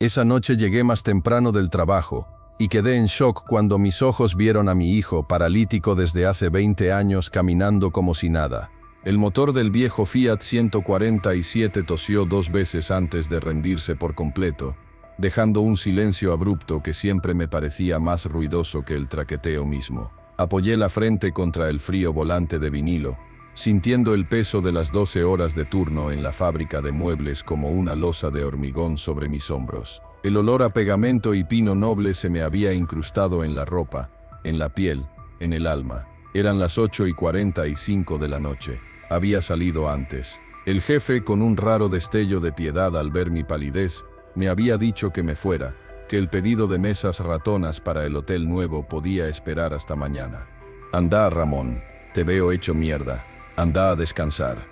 Esa noche llegué más temprano del trabajo y quedé en shock cuando mis ojos vieron a mi hijo, paralítico desde hace 20 años, caminando como si nada. El motor del viejo Fiat 147 tosió 2 veces antes de rendirse por completo, dejando un silencio abrupto que siempre me parecía más ruidoso que el traqueteo mismo. Apoyé la frente contra el frío volante de vinilo, sintiendo el peso de las 12 horas de turno en la fábrica de muebles como una losa de hormigón sobre mis hombros. El olor a pegamento y pino noble se me había incrustado en la ropa, en la piel, en el alma. Eran las 8:45 de la noche. Había salido antes. El jefe, con un raro destello de piedad al ver mi palidez, me había dicho que me fuera, que el pedido de mesas ratonas para el hotel nuevo podía esperar hasta mañana. Anda, Ramón, te veo hecho mierda. Anda a descansar.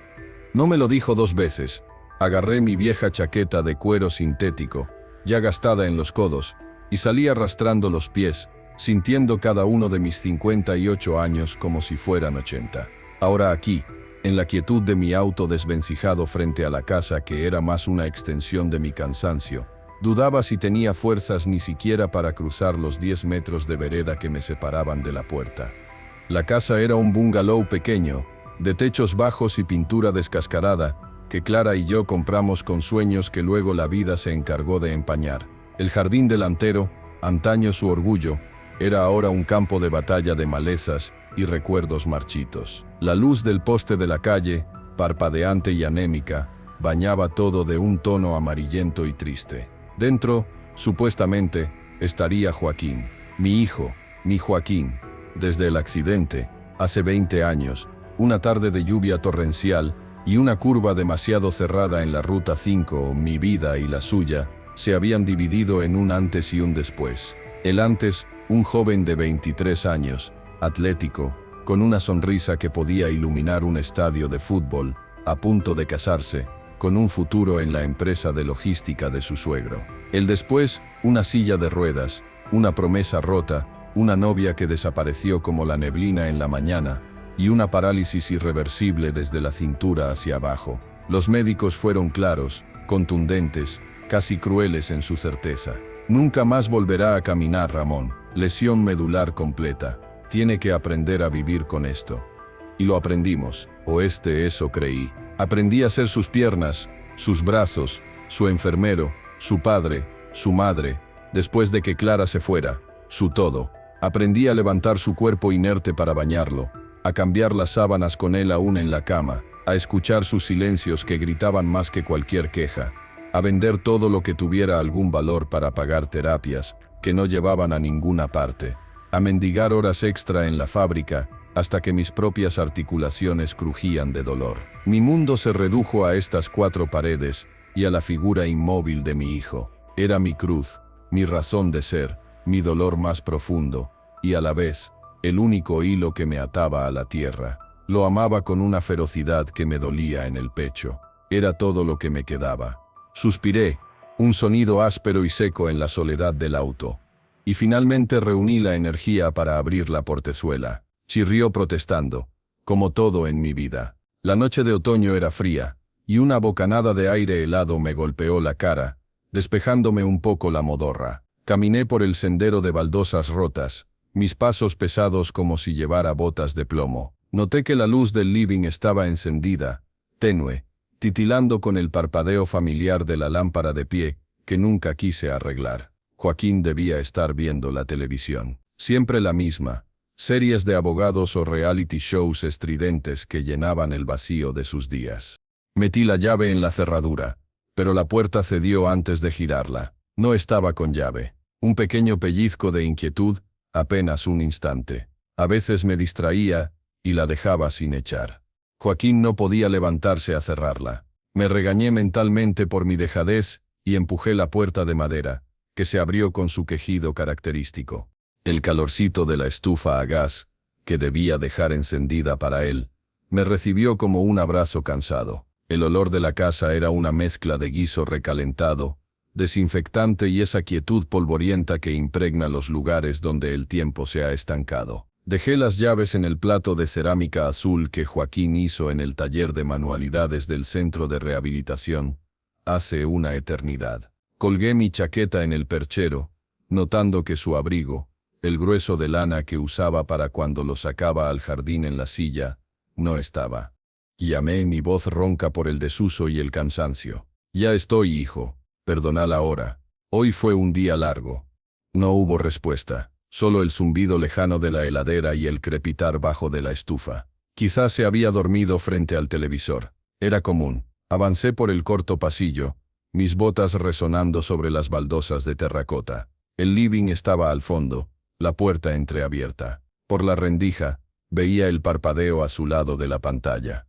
No me lo dijo 2 veces. Agarré mi vieja chaqueta de cuero sintético, ya gastada en los codos, y salí arrastrando los pies, sintiendo cada uno de mis 58 años como si fueran 80. Ahora aquí, en la quietud de mi auto desvencijado frente a la casa que era más una extensión de mi cansancio, dudaba si tenía fuerzas ni siquiera para cruzar los 10 metros de vereda que me separaban de la puerta. La casa era un bungalow pequeño, de techos bajos y pintura descascarada, que Clara y yo compramos con sueños que luego la vida se encargó de empañar. El jardín delantero, antaño su orgullo, era ahora un campo de batalla de malezas y recuerdos marchitos. La luz del poste de la calle, parpadeante y anémica, bañaba todo de un tono amarillento y triste. Dentro, supuestamente, estaría Joaquín, mi hijo, mi Joaquín. Desde el accidente, hace 20 años, una tarde de lluvia torrencial y una curva demasiado cerrada en la Ruta 5, mi vida y la suya, se habían dividido en un antes y un después. El antes, un joven de 23 años, atlético, con una sonrisa que podía iluminar un estadio de fútbol, a punto de casarse, con un futuro en la empresa de logística de su suegro. El después, una silla de ruedas, una promesa rota, una novia que desapareció como la neblina en la mañana, y una parálisis irreversible desde la cintura hacia abajo. Los médicos fueron claros, contundentes, casi crueles en su certeza. Nunca más volverá a caminar, Ramón. Lesión medular completa. Tiene que aprender a vivir con esto. Y lo aprendimos, o eso creí. Aprendí a ser sus piernas, sus brazos, su enfermero, su padre, su madre, después de que Clara se fuera, su todo. Aprendí a levantar su cuerpo inerte para bañarlo, a cambiar las sábanas con él aún en la cama, a escuchar sus silencios que gritaban más que cualquier queja, a vender todo lo que tuviera algún valor para pagar terapias que no llevaban a ninguna parte, a mendigar horas extra en la fábrica hasta que mis propias articulaciones crujían de dolor. Mi mundo se redujo a estas 4 paredes y a la figura inmóvil de mi hijo. Era mi cruz, mi razón de ser, mi dolor más profundo, y a la vez, el único hilo que me ataba a la tierra. Lo amaba con una ferocidad que me dolía en el pecho. Era todo lo que me quedaba. Suspiré, un sonido áspero y seco en la soledad del auto. Y finalmente reuní la energía para abrir la portezuela. Chirrió protestando, como todo en mi vida. La noche de otoño era fría, y una bocanada de aire helado me golpeó la cara, despejándome un poco la modorra. Caminé por el sendero de baldosas rotas, mis pasos pesados como si llevara botas de plomo. Noté que la luz del living estaba encendida, tenue, titilando con el parpadeo familiar de la lámpara de pie, que nunca quise arreglar. Joaquín debía estar viendo la televisión. Siempre la misma, series de abogados o reality shows estridentes que llenaban el vacío de sus días. Metí la llave en la cerradura, pero la puerta cedió antes de girarla. No estaba con llave. Un pequeño pellizco de inquietud, apenas un instante. A veces me distraía y la dejaba sin echar. Joaquín no podía levantarse a cerrarla. Me regañé mentalmente por mi dejadez y empujé la puerta de madera, que se abrió con su quejido característico. El calorcito de la estufa a gas, que debía dejar encendida para él, me recibió como un abrazo cansado. El olor de la casa era una mezcla de guiso recalentado, desinfectante y esa quietud polvorienta que impregna los lugares donde el tiempo se ha estancado. Dejé las llaves en el plato de cerámica azul que Joaquín hizo en el taller de manualidades del centro de rehabilitación, hace una eternidad. Colgué mi chaqueta en el perchero, notando que su abrigo, el grueso de lana que usaba para cuando lo sacaba al jardín en la silla, no estaba. Llamé, mi voz ronca por el desuso y el cansancio. Ya estoy, hijo. Perdonad la hora. Hoy fue un día largo. No hubo respuesta, solo el zumbido lejano de la heladera y el crepitar bajo de la estufa. Quizás se había dormido frente al televisor. Era común. Avancé por el corto pasillo, mis botas resonando sobre las baldosas de terracota. El living estaba al fondo, la puerta entreabierta. Por la rendija, veía el parpadeo azulado de la pantalla.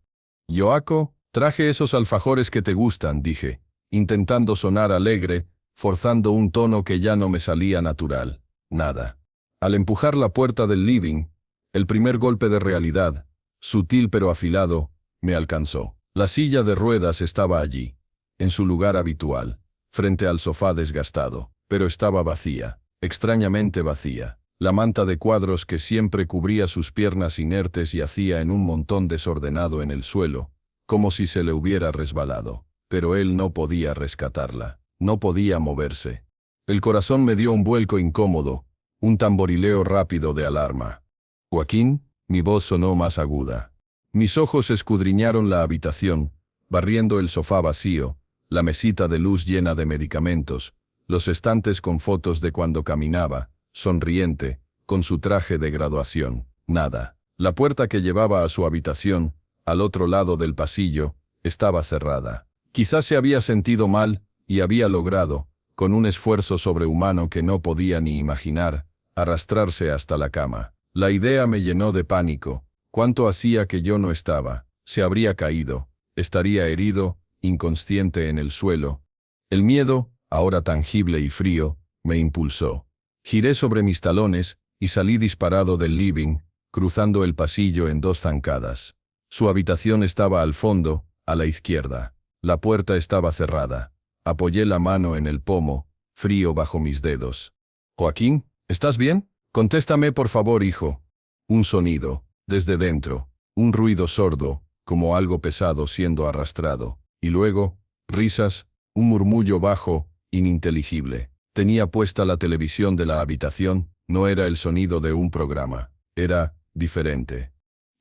«Yoako, traje esos alfajores que te gustan», dije, intentando sonar alegre, forzando un tono que ya no me salía natural. Nada. Al empujar la puerta del living, el primer golpe de realidad, sutil pero afilado, me alcanzó. La silla de ruedas estaba allí, en su lugar habitual, frente al sofá desgastado, pero estaba vacía, extrañamente vacía. La manta de cuadros que siempre cubría sus piernas inertes yacía en un montón desordenado en el suelo, como si se le hubiera resbalado. Pero él no podía rescatarla, no podía moverse. El corazón me dio un vuelco incómodo, un tamborileo rápido de alarma. «Joaquín», mi voz sonó más aguda. Mis ojos escudriñaron la habitación, barriendo el sofá vacío, la mesita de luz llena de medicamentos, los estantes con fotos de cuando caminaba, sonriente, con su traje de graduación. Nada. La puerta que llevaba a su habitación, al otro lado del pasillo, estaba cerrada. Quizás se había sentido mal, y había logrado, con un esfuerzo sobrehumano que no podía ni imaginar, arrastrarse hasta la cama. La idea me llenó de pánico. ¿Cuánto hacía que yo no estaba? Se habría caído, estaría herido, inconsciente en el suelo. El miedo, ahora tangible y frío, me impulsó. Giré sobre mis talones y salí disparado del living, cruzando el pasillo en 2 zancadas. Su habitación estaba al fondo, a la izquierda. La puerta estaba cerrada. Apoyé la mano en el pomo, frío bajo mis dedos. «Joaquín, ¿estás bien? Contéstame por favor, hijo». Un sonido. Desde dentro, un ruido sordo, como algo pesado siendo arrastrado, y luego, risas, un murmullo bajo, ininteligible. Tenía puesta la televisión de la habitación, no era el sonido de un programa, era diferente.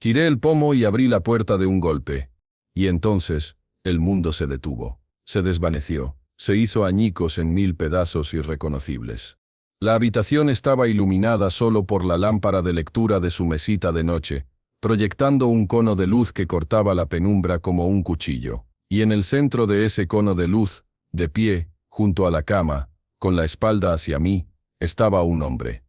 Giré el pomo y abrí la puerta de un golpe. Y entonces, el mundo se detuvo, se desvaneció, se hizo añicos en 1000 pedazos irreconocibles. La habitación estaba iluminada solo por la lámpara de lectura de su mesita de noche, proyectando un cono de luz que cortaba la penumbra como un cuchillo. Y en el centro de ese cono de luz, de pie, junto a la cama, con la espalda hacia mí, estaba un hombre.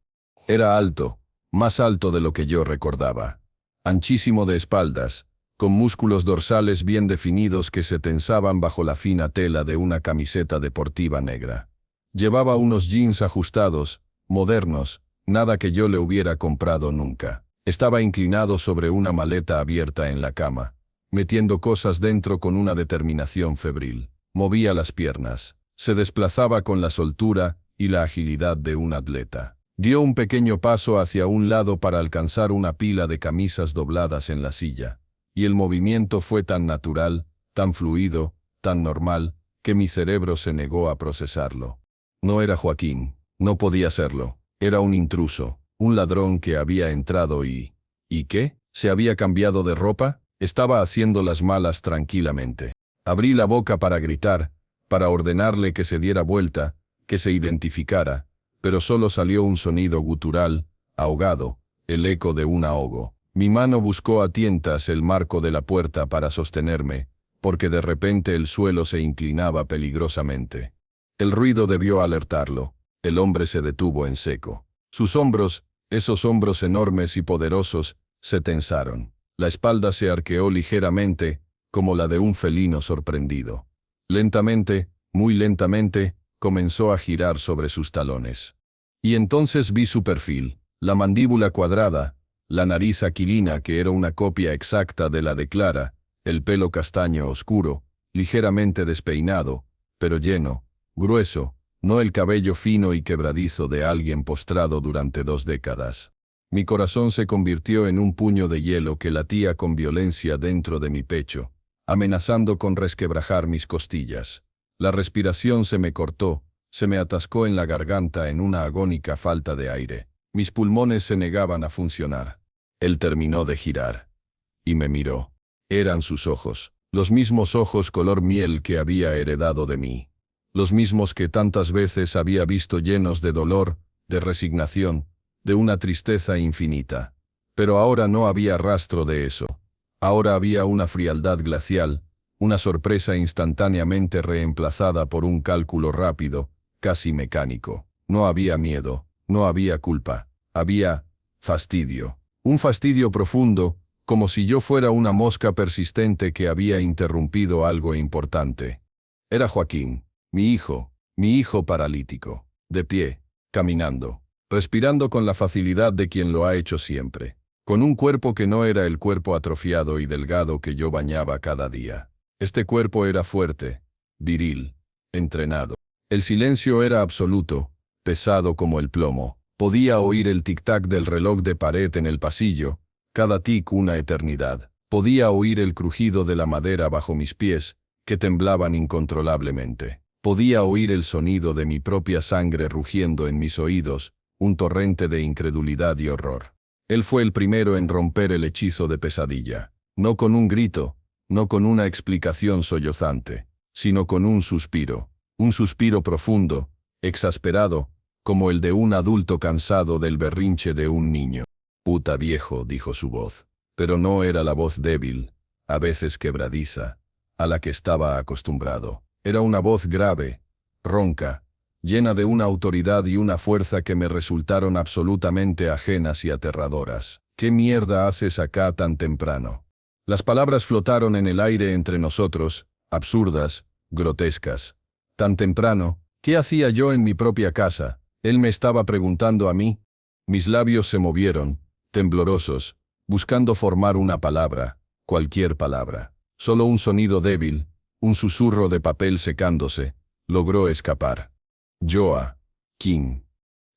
Era alto, más alto de lo que yo recordaba. Anchísimo de espaldas, con músculos dorsales bien definidos que se tensaban bajo la fina tela de una camiseta deportiva negra. Llevaba unos jeans ajustados, modernos, nada que yo le hubiera comprado nunca. Estaba inclinado sobre una maleta abierta en la cama, metiendo cosas dentro con una determinación febril. Movía las piernas, se desplazaba con la soltura y la agilidad de un atleta. Dio un pequeño paso hacia un lado para alcanzar una pila de camisas dobladas en la silla, y el movimiento fue tan natural, tan fluido, tan normal, que mi cerebro se negó a procesarlo. No era Joaquín, no podía serlo, era un intruso, un ladrón que había entrado y... ¿Y qué? ¿Se había cambiado de ropa? Estaba haciendo las malas tranquilamente. Abrí la boca para gritar, para ordenarle que se diera vuelta, que se identificara, pero solo salió un sonido gutural, ahogado, el eco de un ahogo. Mi mano buscó a tientas el marco de la puerta para sostenerme, porque de repente el suelo se inclinaba peligrosamente. El ruido debió alertarlo. El hombre se detuvo en seco. Sus hombros, esos hombros enormes y poderosos, se tensaron. La espalda se arqueó ligeramente, como la de un felino sorprendido. Lentamente, muy lentamente, comenzó a girar sobre sus talones. Y entonces vi su perfil, la mandíbula cuadrada, la nariz aquilina que era una copia exacta de la de Clara, el pelo castaño oscuro, ligeramente despeinado, pero lleno, grueso, no el cabello fino y quebradizo de alguien postrado durante 2 décadas. Mi corazón se convirtió en un puño de hielo que latía con violencia dentro de mi pecho, amenazando con resquebrajar mis costillas. La respiración se me cortó, Se me atascó en la garganta en una agónica falta de aire. Mis pulmones se negaban a funcionar. Él terminó de girar. Y me miró. Eran sus ojos, los mismos ojos color miel que había heredado de mí. Los mismos que tantas veces había visto llenos de dolor, de resignación, de una tristeza infinita. Pero ahora no había rastro de eso. Ahora había una frialdad glacial, una sorpresa instantáneamente reemplazada por un cálculo rápido, casi mecánico. No había miedo, no había culpa, había fastidio. Un fastidio profundo, como si yo fuera una mosca persistente que había interrumpido algo importante. Era Joaquín, mi hijo paralítico, de pie, caminando, respirando con la facilidad de quien lo ha hecho siempre, con un cuerpo que no era el cuerpo atrofiado y delgado que yo bañaba cada día. Este cuerpo era fuerte, viril, entrenado. El silencio era absoluto, pesado como el plomo. Podía oír el tic-tac del reloj de pared en el pasillo, cada tic una eternidad. Podía oír el crujido de la madera bajo mis pies, que temblaban incontrolablemente. Podía oír el sonido de mi propia sangre rugiendo en mis oídos, un torrente de incredulidad y horror. Él fue el primero en romper el hechizo de pesadilla. No con un grito, no con una explicación sollozante, sino con un suspiro profundo, exasperado, como el de un adulto cansado del berrinche de un niño. «Puta viejo», dijo su voz, pero no era la voz débil, a veces quebradiza, a la que estaba acostumbrado. Era una voz grave, ronca, llena de una autoridad y una fuerza que me resultaron absolutamente ajenas y aterradoras. «¿Qué mierda haces acá tan temprano?». Las palabras flotaron en el aire entre nosotros, absurdas, grotescas. «Tan temprano, ¿qué hacía yo en mi propia casa?». Él me estaba preguntando a mí. Mis labios se movieron, temblorosos, buscando formar una palabra, cualquier palabra. Solo un sonido débil, un susurro de papel secándose, logró escapar. «Joaquín».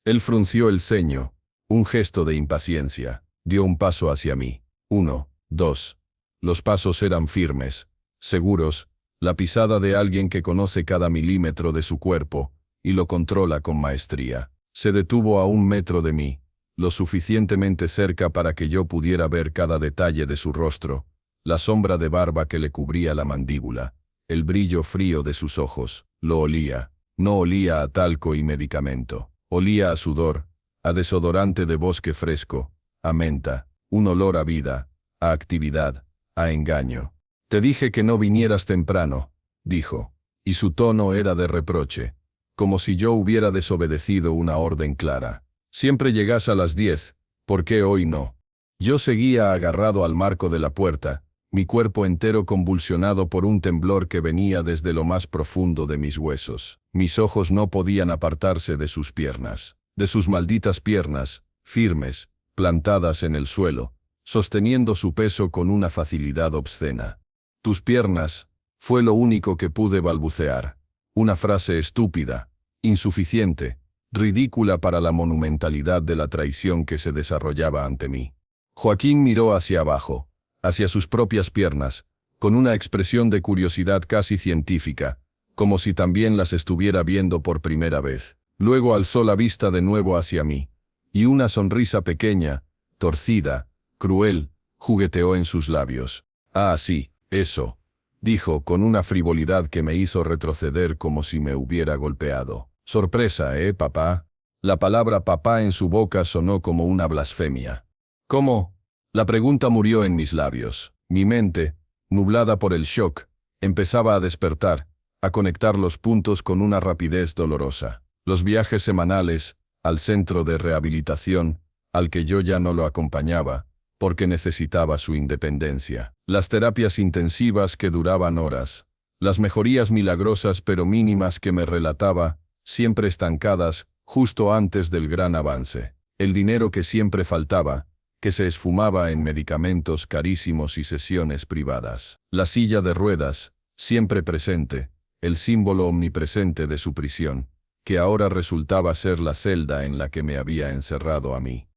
Él frunció el ceño, un gesto de impaciencia. Dio un paso hacia mí. 1, 2. Los pasos eran firmes, seguros, la pisada de alguien que conoce cada milímetro de su cuerpo y lo controla con maestría. Se detuvo a 1 metro de mí, lo suficientemente cerca para que yo pudiera ver cada detalle de su rostro, la sombra de barba que le cubría la mandíbula, el brillo frío de sus ojos. Lo olía. No olía a talco y medicamento. Olía a sudor, a desodorante de bosque fresco, a menta, un olor a vida, a actividad, a engaño. «Te dije que no vinieras temprano», dijo, y su tono era de reproche, como si yo hubiera desobedecido una orden clara. «Siempre llegas a las 10, ¿por qué hoy no?». Yo seguía agarrado al marco de la puerta, mi cuerpo entero convulsionado por un temblor que venía desde lo más profundo de mis huesos. Mis ojos no podían apartarse de sus piernas, de sus malditas piernas, firmes, plantadas en el suelo, sosteniendo su peso con una facilidad obscena. «Tus piernas», fue lo único que pude balbucear. Una frase estúpida, insuficiente, ridícula para la monumentalidad de la traición que se desarrollaba ante mí. Joaquín miró hacia abajo, hacia sus propias piernas, con una expresión de curiosidad casi científica, como si también las estuviera viendo por primera vez. Luego alzó la vista de nuevo hacia mí, y una sonrisa pequeña, torcida, cruel, jugueteó en sus labios. «Ah, sí, eso», dijo con una frivolidad que me hizo retroceder como si me hubiera golpeado. «Sorpresa, papá». La palabra papá en su boca sonó como una blasfemia. «¿Cómo?». La pregunta murió en mis labios. Mi mente, nublada por el shock, empezaba a despertar, a conectar los puntos con una rapidez dolorosa. Los viajes semanales, al centro de rehabilitación, al que yo ya no lo acompañaba, porque necesitaba su independencia. Las terapias intensivas que duraban horas. Las mejorías milagrosas pero mínimas que me relataba, siempre estancadas, justo antes del gran avance. El dinero que siempre faltaba, que se esfumaba en medicamentos carísimos y sesiones privadas. La silla de ruedas, siempre presente, el símbolo omnipresente de su prisión, que ahora resultaba ser la celda en la que me había encerrado a mí.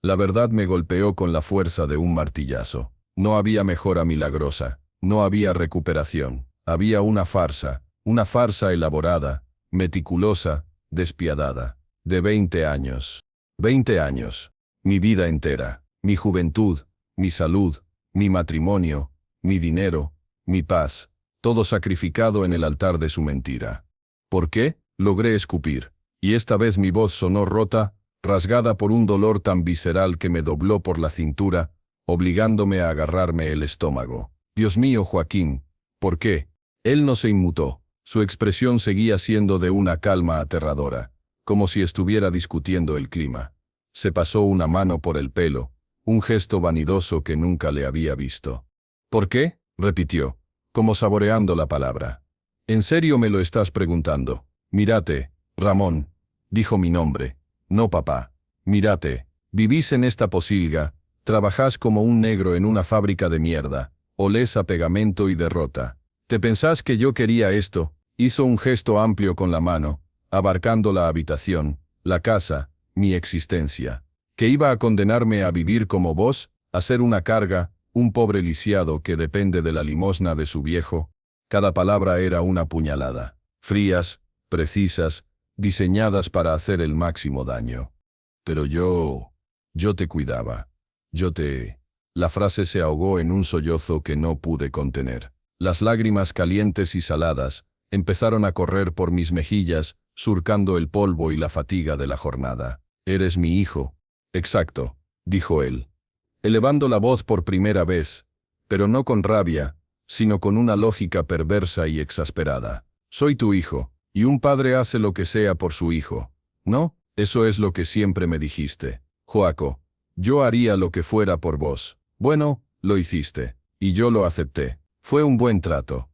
La verdad me golpeó con la fuerza de un martillazo. No había mejora milagrosa, no había recuperación. Había una farsa elaborada, meticulosa, despiadada, de 20 años. 20 años. Mi vida entera, mi juventud, mi salud, mi matrimonio, mi dinero, mi paz, todo sacrificado en el altar de su mentira. ¿Por qué? Logré escupir, y esta vez mi voz sonó rota, rasgada por un dolor tan visceral que me dobló por la cintura, obligándome a agarrarme el estómago. Dios mío, Joaquín, ¿por qué? Él no se inmutó. Su expresión seguía siendo de una calma aterradora, como si estuviera discutiendo el clima. Se pasó una mano por el pelo, un gesto vanidoso que nunca le había visto. ¿Por qué? Repitió, como saboreando la palabra. ¿En serio me lo estás preguntando? Mírate, Ramón, dijo mi nombre. No, papá. Mírate, vivís en esta posilga, trabajás como un negro en una fábrica de mierda, olés a pegamento y derrota. ¿Te pensás que yo quería esto? Hizo un gesto amplio con la mano, abarcando la habitación, la casa, mi existencia. ¿Que iba a condenarme a vivir como vos, a ser una carga, un pobre lisiado que depende de la limosna de su viejo? Cada palabra era una puñalada, frías, precisas, diseñadas para hacer el máximo daño. Pero yo te cuidaba. La frase se ahogó en un sollozo que no pude contener. Las lágrimas calientes y saladas empezaron a correr por mis mejillas, surcando el polvo y la fatiga de la jornada. «Eres mi hijo». «Exacto», dijo él, elevando la voz por primera vez, pero no con rabia, sino con una lógica perversa y exasperada. «Soy tu hijo, y un padre hace lo que sea por su hijo. ¿No? Eso es lo que siempre me dijiste. Joaco, yo haría lo que fuera por vos. Bueno, lo hiciste, y yo lo acepté. Fue un buen trato».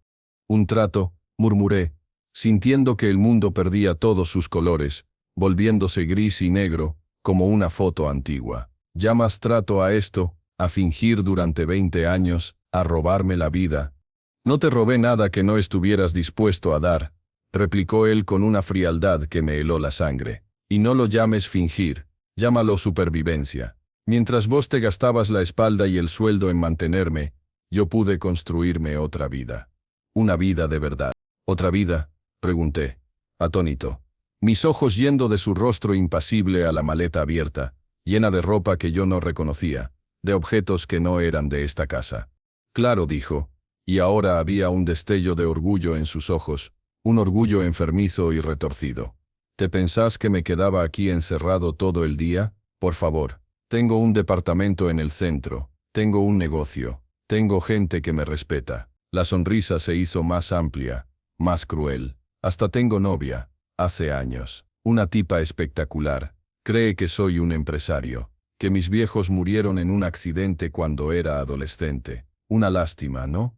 «Un trato», murmuré, sintiendo que el mundo perdía todos sus colores, volviéndose gris y negro, como una foto antigua. «¿Llamas trato a esto, a fingir durante 20 años, a robarme la vida?» «No te robé nada que no estuvieras dispuesto a dar», replicó él con una frialdad que me heló la sangre. «Y no lo llames fingir, llámalo supervivencia. Mientras vos te gastabas la espalda y el sueldo en mantenerme, yo pude construirme otra vida. Una vida de verdad». «¿Otra vida?», pregunté, atónito, mis ojos yendo de su rostro impasible a la maleta abierta, llena de ropa que yo no reconocía, de objetos que no eran de esta casa. «Claro», dijo, y ahora había un destello de orgullo en sus ojos, un orgullo enfermizo y retorcido. «¿Te pensás que me quedaba aquí encerrado todo el día? Por favor, tengo un departamento en el centro, tengo un negocio, tengo gente que me respeta». La sonrisa se hizo más amplia, más cruel. «Hasta tengo novia, hace años, una tipa espectacular. Cree que soy un empresario, que mis viejos murieron en un accidente cuando era adolescente. Una lástima, ¿no?»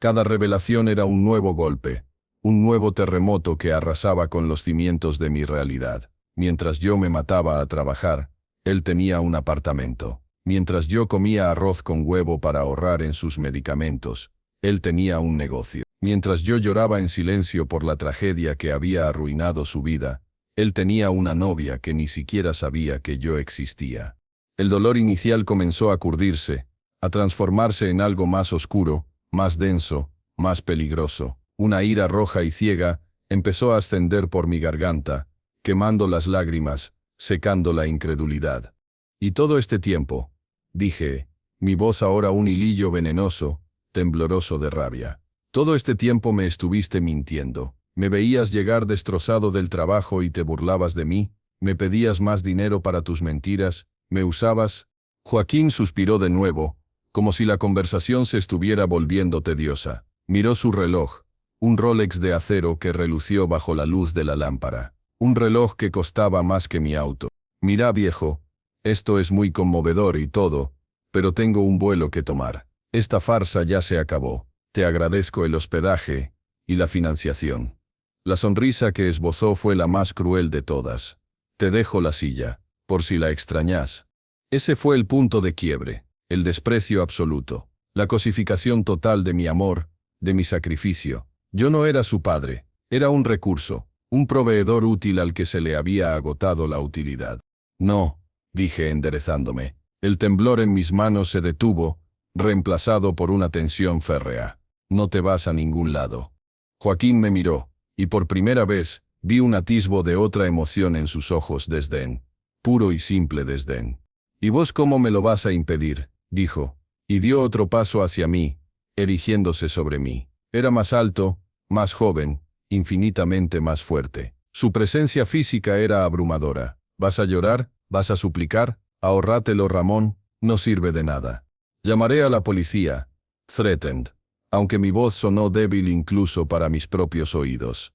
Cada revelación era un nuevo golpe, un nuevo terremoto que arrasaba con los cimientos de mi realidad. Mientras yo me mataba a trabajar, él tenía un apartamento. Mientras yo comía arroz con huevo para ahorrar en sus medicamentos, él tenía un negocio. Mientras yo lloraba en silencio por la tragedia que había arruinado su vida, él tenía una novia que ni siquiera sabía que yo existía. El dolor inicial comenzó a curdirse, a transformarse en algo más oscuro, más denso, más peligroso. Una ira roja y ciega empezó a ascender por mi garganta, quemando las lágrimas, secando la incredulidad. «Y todo este tiempo», dije, mi voz ahora un hilillo venenoso, tembloroso de rabia, «todo este tiempo me estuviste mintiendo. Me veías llegar destrozado del trabajo y te burlabas de mí, me pedías más dinero para tus mentiras, me usabas». Joaquín suspiró de nuevo, como si la conversación se estuviera volviendo tediosa. Miró su reloj, un Rolex de acero que relució bajo la luz de la lámpara. Un reloj que costaba más que mi auto. «Mira, viejo, esto es muy conmovedor y todo, pero tengo un vuelo que tomar. Esta farsa ya se acabó. Te agradezco el hospedaje y la financiación». La sonrisa que esbozó fue la más cruel de todas. «Te dejo la silla, por si la extrañás». Ese fue el punto de quiebre, el desprecio absoluto, la cosificación total de mi amor, de mi sacrificio. Yo no era su padre, era un recurso, un proveedor útil al que se le había agotado la utilidad. «No», dije enderezándome. El temblor en mis manos se detuvo, reemplazado por una tensión férrea. «No te vas a ningún lado». Joaquín me miró, y por primera vez, Vi un atisbo de otra emoción en sus ojos, desdén. Puro y simple desdén. ¿Y vos cómo me lo vas a impedir?, dijo, y dio otro paso hacia mí, erigiéndose sobre mí. Era más alto, más joven, infinitamente más fuerte. Su presencia física era abrumadora. ¿Vas a llorar? ¿Vas a suplicar? Ahórratelo, Ramón, no sirve de nada. Llamaré a la policía, threatened, aunque mi voz sonó débil incluso para mis propios oídos.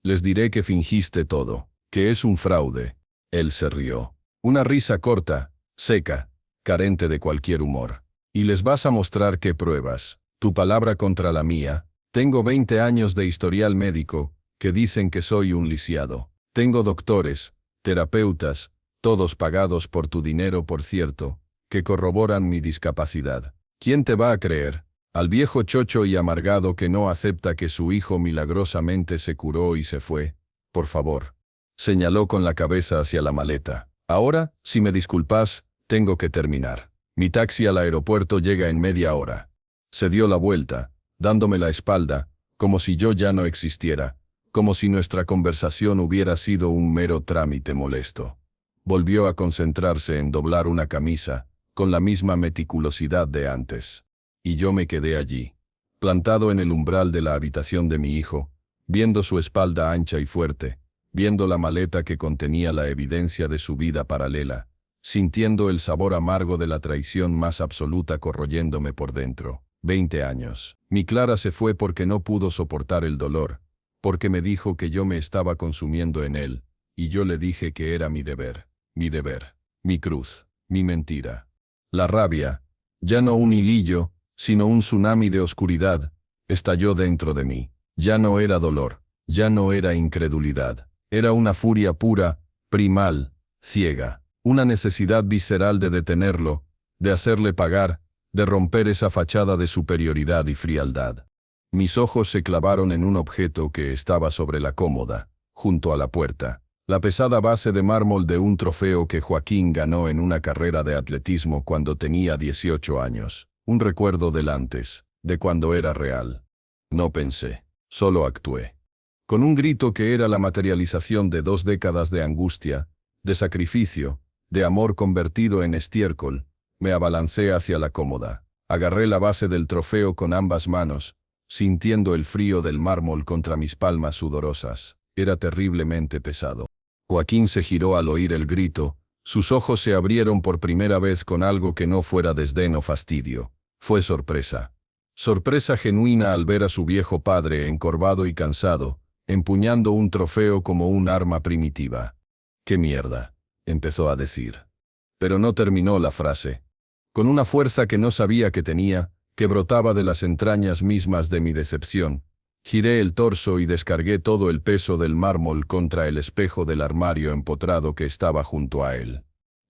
Les diré que fingiste todo, que es un fraude. Él se rió. Una risa corta, seca, carente de cualquier humor. Y les vas a mostrar qué pruebas. Tu palabra contra la mía. Tengo 20 años de historial médico, que dicen que soy un lisiado. Tengo doctores, terapeutas, todos pagados por tu dinero, por cierto, que corroboran mi discapacidad. ¿Quién te va a creer? Al viejo chocho y amargado que no acepta que su hijo milagrosamente se curó y se fue. Por favor. Señaló con la cabeza hacia la maleta. Ahora, si me disculpas, tengo que terminar. Mi taxi al aeropuerto llega en media hora. Se dio la vuelta, dándome la espalda, como si yo ya no existiera, como si nuestra conversación hubiera sido un mero trámite molesto. Volvió a concentrarse en doblar una camisa, con la misma meticulosidad de antes. Y yo me quedé allí, plantado en el umbral de la habitación de mi hijo, viendo su espalda ancha y fuerte, viendo la maleta que contenía la evidencia de su vida paralela, sintiendo el sabor amargo de la traición más absoluta corroyéndome por dentro. 20 años. Mi Clara se fue porque no pudo soportar el dolor, porque me dijo que yo me estaba consumiendo en él, y yo le dije que era mi deber, mi cruz, mi mentira. La rabia, ya no un hilillo, sino un tsunami de oscuridad, estalló dentro de mí. Ya no era dolor, ya no era incredulidad, era una furia pura, primal, ciega, una necesidad visceral de detenerlo, de hacerle pagar, de romper esa fachada de superioridad y frialdad. Mis ojos se clavaron en un objeto que estaba sobre la cómoda, junto a la puerta, la pesada base de mármol de un trofeo que Joaquín ganó en una carrera de atletismo cuando tenía 18 años, un recuerdo del antes, de cuando era real. No pensé, solo actué. Con un grito que era la materialización de 2 décadas de angustia, de sacrificio, de amor convertido en estiércol, me abalancé hacia la cómoda. Agarré la base del trofeo con ambas manos, sintiendo el frío del mármol contra mis palmas sudorosas. Era terriblemente pesado. Joaquín se giró al oír el grito, sus ojos se abrieron por primera vez con algo que no fuera desdén o fastidio. Fue sorpresa. Sorpresa genuina al ver a su viejo padre encorvado y cansado, empuñando un trofeo como un arma primitiva. «¡Qué mierda!», empezó a decir. Pero no terminó la frase. Con una fuerza que no sabía que tenía, que brotaba de las entrañas mismas de mi decepción, giré el torso y descargué todo el peso del mármol contra el espejo del armario empotrado que estaba junto a él.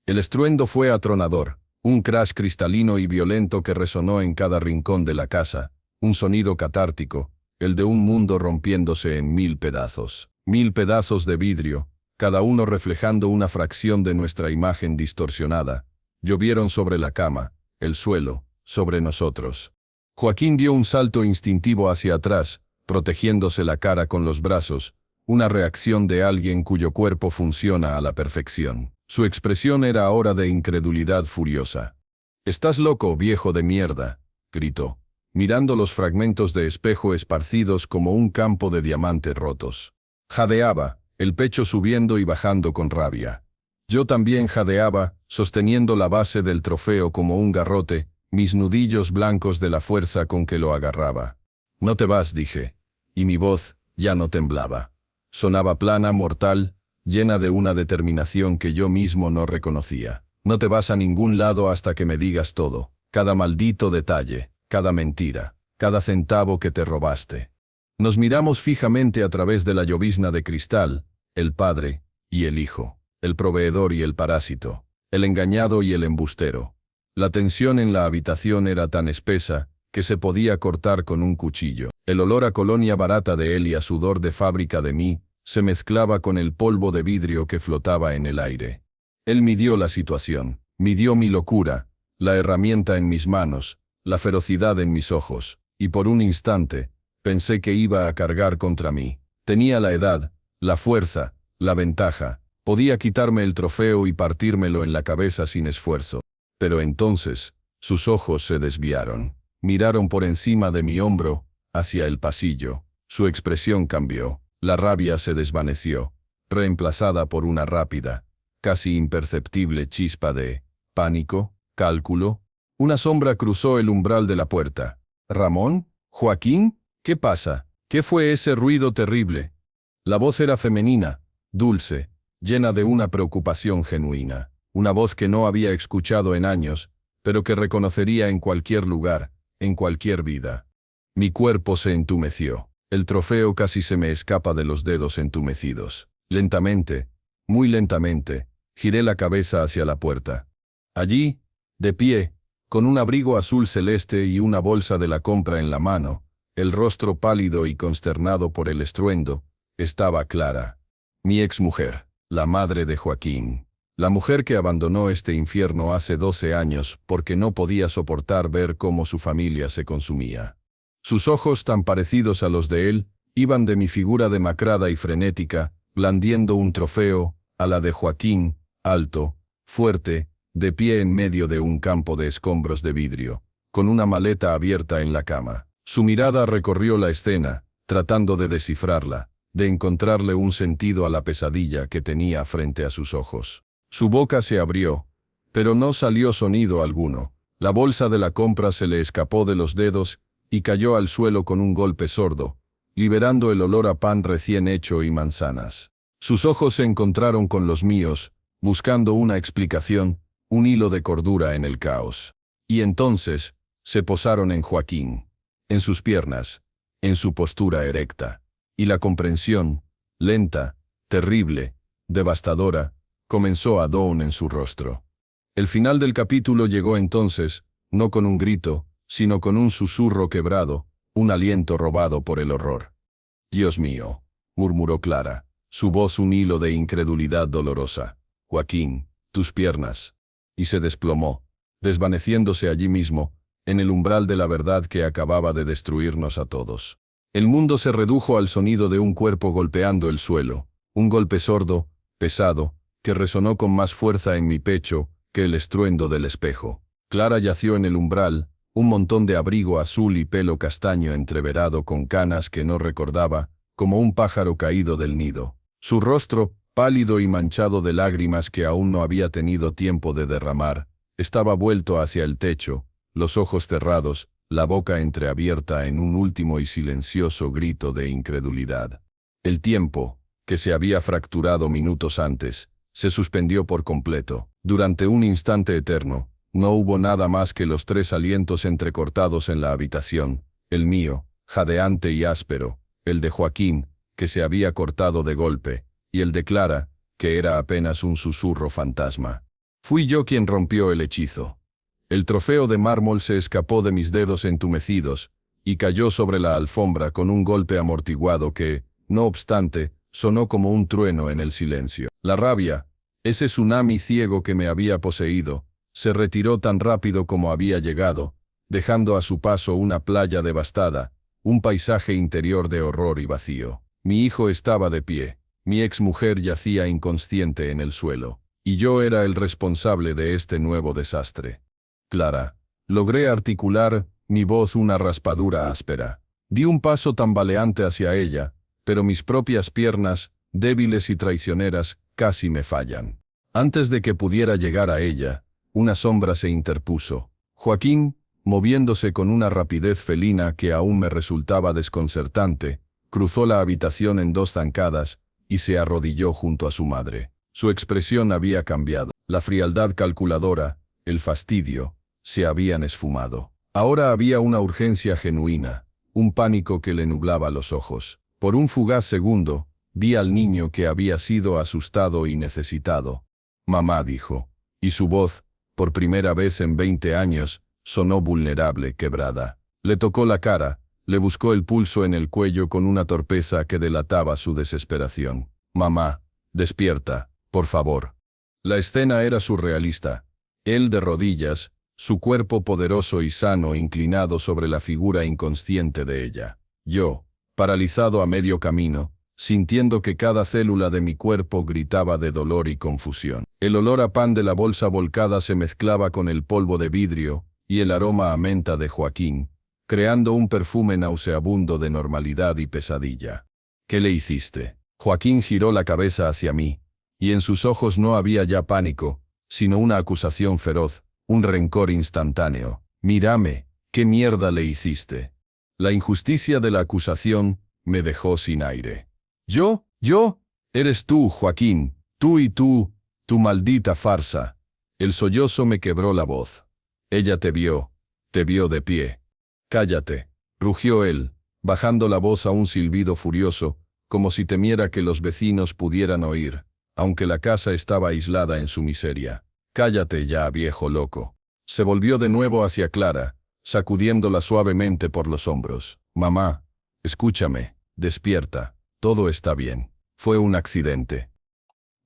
El estruendo fue atronador, un crash cristalino y violento que resonó en cada rincón de la casa, un sonido catártico, el de un mundo rompiéndose en 1000 pedazos. 1000 pedazos de vidrio, cada uno reflejando una fracción de nuestra imagen distorsionada, llovieron sobre la cama, el suelo, sobre nosotros. Joaquín dio un salto instintivo hacia atrás, protegiéndose la cara con los brazos, una reacción de alguien cuyo cuerpo funciona a la perfección. Su expresión era ahora de incredulidad furiosa. «¡Estás loco, viejo de mierda!», gritó, mirando los fragmentos de espejo esparcidos como un campo de diamantes rotos. Jadeaba, el pecho subiendo y bajando con rabia. Yo también jadeaba, sosteniendo la base del trofeo como un garrote, mis nudillos blancos de la fuerza con que lo agarraba. «No te vas», dije, y mi voz ya no temblaba. Sonaba plana, mortal, llena de una determinación que yo mismo no reconocía. «No te vas a ningún lado hasta que me digas todo, cada maldito detalle, cada mentira, cada centavo que te robaste». Nos miramos fijamente a través de la llovizna de cristal, el padre y el hijo, el proveedor y el parásito, el engañado y el embustero. La tensión en la habitación era tan espesa que se podía cortar con un cuchillo. El olor a colonia barata de él y a sudor de fábrica de mí se mezclaba con el polvo de vidrio que flotaba en el aire. Él midió la situación, midió mi locura, la herramienta en mis manos, la ferocidad en mis ojos, y por un instante pensé que iba a cargar contra mí. Tenía la edad, la fuerza, la ventaja. Podía quitarme el trofeo y partírmelo en la cabeza sin esfuerzo. Pero entonces, sus ojos se desviaron. Miraron por encima de mi hombro, hacia el pasillo. Su expresión cambió. La rabia se desvaneció, reemplazada por una rápida, casi imperceptible chispa de pánico, cálculo. Una sombra cruzó el umbral de la puerta. ¿Ramón? ¿Joaquín? ¿Qué pasa? ¿Qué fue ese ruido terrible? La voz era femenina, dulce, llena de una preocupación genuina. Una voz que no había escuchado en años, pero que reconocería en cualquier lugar, en cualquier vida. Mi cuerpo se entumeció. El trofeo casi se me escapa de los dedos entumecidos. Lentamente, muy lentamente, giré la cabeza hacia la puerta. Allí, de pie, con un abrigo azul celeste y una bolsa de la compra en la mano, el rostro pálido y consternado por el estruendo, estaba Clara. Mi exmujer, la madre de Joaquín. La mujer que abandonó este infierno hace 12 años porque no podía soportar ver cómo su familia se consumía. Sus ojos, tan parecidos a los de él, iban de mi figura demacrada y frenética, blandiendo un trofeo, a la de Joaquín, alto, fuerte, de pie en medio de un campo de escombros de vidrio, con una maleta abierta en la cama. Su mirada recorrió la escena, tratando de descifrarla, de encontrarle un sentido a la pesadilla que tenía frente a sus ojos. Su boca se abrió, pero no salió sonido alguno. La bolsa de la compra se le escapó de los dedos y cayó al suelo con un golpe sordo, liberando el olor a pan recién hecho y manzanas. Sus ojos se encontraron con los míos, buscando una explicación, un hilo de cordura en el caos. Y entonces, se posaron en Joaquín, en sus piernas, en su postura erecta. Y la comprensión, lenta, terrible, devastadora, comenzó a dawn en su rostro. El final del capítulo llegó entonces, no con un grito, sino con un susurro quebrado, un aliento robado por el horror. «Dios mío», murmuró Clara, su voz un hilo de incredulidad dolorosa. «Joaquín, tus piernas». Y se desplomó, desvaneciéndose allí mismo, en el umbral de la verdad que acababa de destruirnos a todos. El mundo se redujo al sonido de un cuerpo golpeando el suelo, un golpe sordo, pesado, que resonó con más fuerza en mi pecho que el estruendo del espejo. Clara yació en el umbral, un montón de abrigo azul y pelo castaño entreverado con canas que no recordaba, como un pájaro caído del nido. Su rostro, pálido y manchado de lágrimas que aún no había tenido tiempo de derramar, estaba vuelto hacia el techo, los ojos cerrados, la boca entreabierta en un último y silencioso grito de incredulidad. El tiempo, que se había fracturado minutos antes, se suspendió por completo. Durante un instante eterno, no hubo nada más que los 3 alientos entrecortados en la habitación, el mío, jadeante y áspero, el de Joaquín, que se había cortado de golpe, y el de Clara, que era apenas un susurro fantasma. Fui yo quien rompió el hechizo. El trofeo de mármol se escapó de mis dedos entumecidos, y cayó sobre la alfombra con un golpe amortiguado que, no obstante, sonó como un trueno en el silencio. La rabia, ese tsunami ciego que me había poseído, se retiró tan rápido como había llegado, dejando a su paso una playa devastada, un paisaje interior de horror y vacío. Mi hijo estaba de pie, mi exmujer yacía inconsciente en el suelo, y yo era el responsable de este nuevo desastre. Clara, logré articular, mi voz una raspadura áspera. Di un paso tambaleante hacia ella, pero mis propias piernas, débiles y traicioneras, casi me fallan. Antes de que pudiera llegar a ella, una sombra se interpuso. Joaquín, moviéndose con una rapidez felina que aún me resultaba desconcertante, cruzó la habitación en 2 zancadas y se arrodilló junto a su madre. Su expresión había cambiado. La frialdad calculadora, el fastidio, se habían esfumado. Ahora había una urgencia genuina, un pánico que le nublaba los ojos. Por un fugaz segundo, vi al niño que había sido asustado y necesitado. «Mamá», dijo, y su voz, por primera vez en 20 años, sonó vulnerable, quebrada. Le tocó la cara, le buscó el pulso en el cuello con una torpeza que delataba su desesperación. «Mamá, despierta, por favor». La escena era surrealista. Él de rodillas, su cuerpo poderoso y sano inclinado sobre la figura inconsciente de ella. Yo, paralizado a medio camino, sintiendo que cada célula de mi cuerpo gritaba de dolor y confusión. El olor a pan de la bolsa volcada se mezclaba con el polvo de vidrio y el aroma a menta de Joaquín, creando un perfume nauseabundo de normalidad y pesadilla. ¿Qué le hiciste? Joaquín giró la cabeza hacia mí, y en sus ojos no había ya pánico, sino una acusación feroz, un rencor instantáneo. Mírame, ¿qué mierda le hiciste? La injusticia de la acusación me dejó sin aire. ¿Yo? Eres tú, Joaquín, tú y tú, tu maldita farsa. El sollozo me quebró la voz. Ella te vio de pie. Cállate, rugió él, bajando la voz a un silbido furioso, como si temiera que los vecinos pudieran oír, aunque la casa estaba aislada en su miseria. Cállate ya, viejo loco. Se volvió de nuevo hacia Clara, sacudiéndola suavemente por los hombros. Mamá, escúchame, despierta, todo está bien. Fue un accidente.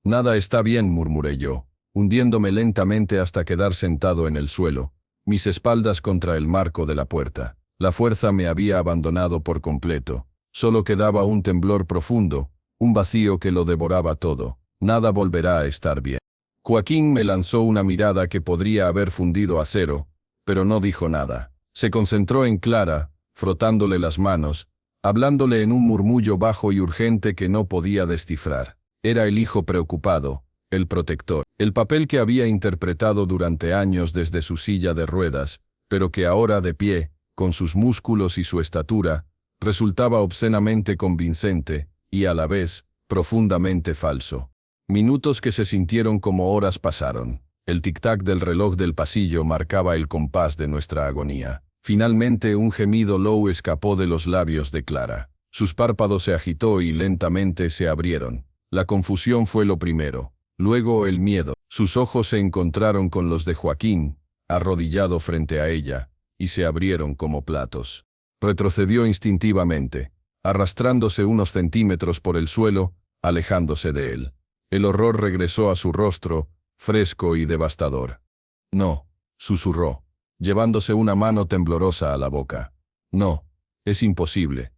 Nada está bien, murmuré yo, hundiéndome lentamente hasta quedar sentado en el suelo, mis espaldas contra el marco de la puerta. La fuerza me había abandonado por completo. Solo quedaba un temblor profundo, un vacío que lo devoraba todo. Nada volverá a estar bien. Joaquín me lanzó una mirada que podría haber fundido acero, pero no dijo nada. Se concentró en Clara, frotándole las manos, hablándole en un murmullo bajo y urgente que no podía descifrar. Era el hijo preocupado, el protector, el papel que había interpretado durante años desde su silla de ruedas, pero que ahora de pie, con sus músculos y su estatura, resultaba obscenamente convincente y, a la vez, profundamente falso. Minutos que se sintieron como horas pasaron. El tic-tac del reloj del pasillo marcaba el compás de nuestra agonía. Finalmente un gemido low escapó de los labios de Clara. Sus párpados se agitó y lentamente se abrieron. La confusión fue lo primero, luego el miedo. Sus ojos se encontraron con los de Joaquín, arrodillado frente a ella, y se abrieron como platos. Retrocedió instintivamente, arrastrándose unos centímetros por el suelo, alejándose de él. El horror regresó a su rostro, fresco y devastador. No, susurró, llevándose una mano temblorosa a la boca. No, es imposible.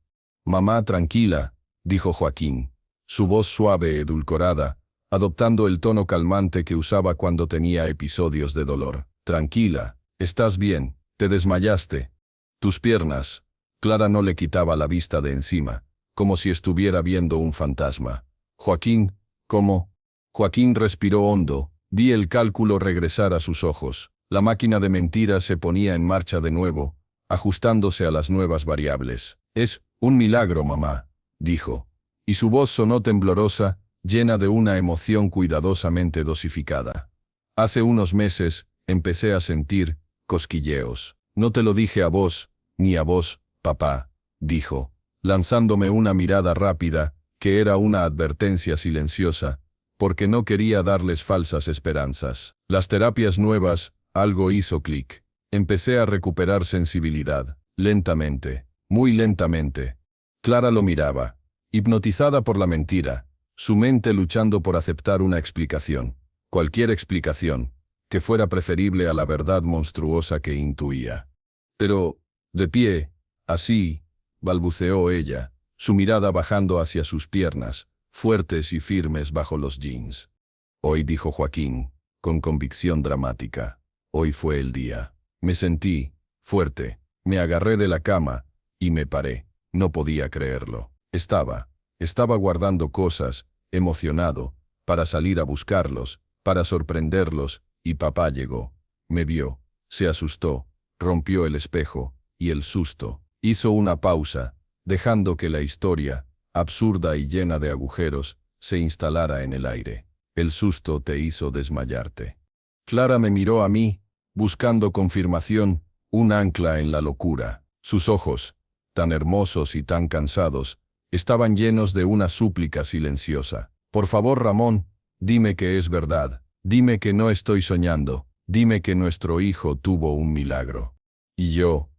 Mamá, tranquila, dijo Joaquín, su voz suave, edulcorada, adoptando el tono calmante que usaba cuando tenía episodios de dolor. Tranquila, estás bien, te desmayaste. Tus piernas. Clara no le quitaba la vista de encima, como si estuviera viendo un fantasma. Joaquín, ¿cómo? Joaquín respiró hondo, vi el cálculo regresar a sus ojos. La máquina de mentiras se ponía en marcha de nuevo, ajustándose a las nuevas variables. Es un milagro, mamá, dijo, y su voz sonó temblorosa, llena de una emoción cuidadosamente dosificada. Hace unos meses, empecé a sentir cosquilleos. No te lo dije a vos, ni a vos, papá, dijo, lanzándome una mirada rápida, que era una advertencia silenciosa, porque no quería darles falsas esperanzas. Las terapias nuevas, algo hizo clic. Empecé a recuperar sensibilidad, lentamente, muy lentamente. Clara lo miraba, hipnotizada por la mentira, su mente luchando por aceptar una explicación, cualquier explicación, que fuera preferible a la verdad monstruosa que intuía. Pero, de pie, así, balbuceó ella, su mirada bajando hacia sus piernas, fuertes y firmes bajo los jeans. Hoy, dijo Joaquín, con convicción dramática, hoy fue el día. Me sentí fuerte, me agarré de la cama y me paré. No podía creerlo. Estaba guardando cosas, emocionado, para salir a buscarlos, para sorprenderlos, y papá llegó. Me vio, se asustó, rompió el espejo, y el susto. Hizo una pausa, dejando que la historia, absurda y llena de agujeros, se instalara en el aire. El susto te hizo desmayarte. Clara me miró a mí, buscando confirmación, un ancla en la locura. Sus ojos, tan hermosos y tan cansados, estaban llenos de una súplica silenciosa. Por favor, Ramón, dime que es verdad, dime que no estoy soñando, dime que nuestro hijo tuvo un milagro. Y yo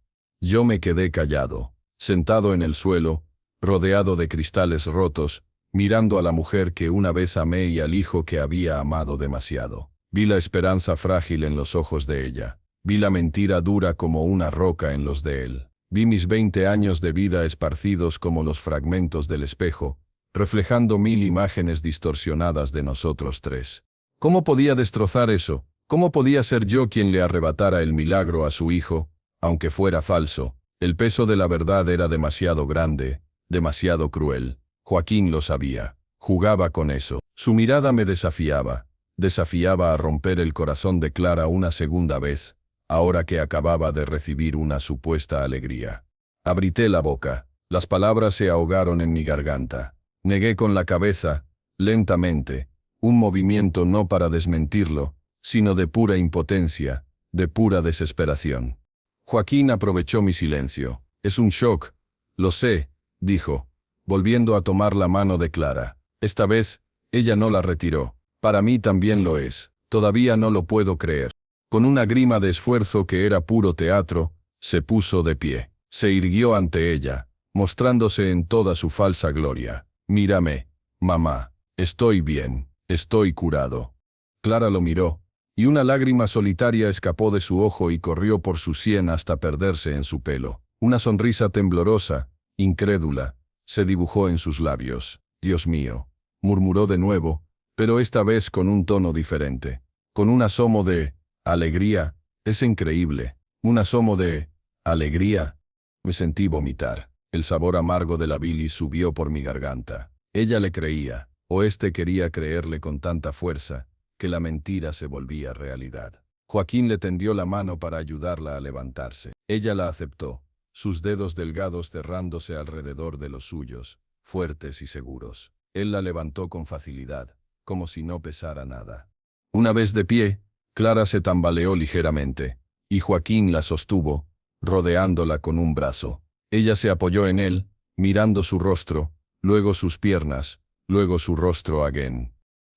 me quedé callado, sentado en el suelo, rodeado de cristales rotos, mirando a la mujer que una vez amé y al hijo que había amado demasiado. Vi la esperanza frágil en los ojos de ella, vi la mentira dura como una roca en los de él. Vi mis 20 años de vida esparcidos como los fragmentos del espejo, reflejando 1000 imágenes distorsionadas de nosotros tres. ¿Cómo podía destrozar eso? ¿Cómo podía ser yo quien le arrebatara el milagro a su hijo, aunque fuera falso? El peso de la verdad era demasiado grande, demasiado cruel. Joaquín lo sabía. Jugaba con eso. Su mirada me desafiaba. Desafiaba a romper el corazón de Clara una segunda vez, ahora que acababa de recibir una supuesta alegría. Abrité la boca. Las palabras se ahogaron en mi garganta. Negué con la cabeza, lentamente, un movimiento no para desmentirlo, sino de pura impotencia, de pura desesperación. Joaquín aprovechó mi silencio. Es un shock, lo sé, dijo, volviendo a tomar la mano de Clara. Esta vez, ella no la retiró. Para mí también lo es. Todavía no lo puedo creer. Con una grima de esfuerzo que era puro teatro, se puso de pie. Se irguió ante ella, mostrándose en toda su falsa gloria. Mírame, mamá. Estoy bien. Estoy curado. Clara lo miró, y una lágrima solitaria escapó de su ojo y corrió por su sien hasta perderse en su pelo. Una sonrisa temblorosa, incrédula, se dibujó en sus labios. Dios mío, murmuró de nuevo, pero esta vez con un tono diferente. Con un asomo de alegría. Es increíble. Un asomo de alegría. Me sentí vomitar. El sabor amargo de la bilis subió por mi garganta. Ella le creía, o éste quería creerle con tanta fuerza, que la mentira se volvía realidad. Joaquín le tendió la mano para ayudarla a levantarse. Ella la aceptó, sus dedos delgados cerrándose alrededor de los suyos, fuertes y seguros. Él la levantó con facilidad, como si no pesara nada. Una vez de pie, Clara se tambaleó ligeramente, y Joaquín la sostuvo, rodeándola con un brazo. Ella se apoyó en él, mirando su rostro, luego sus piernas, luego su rostro again.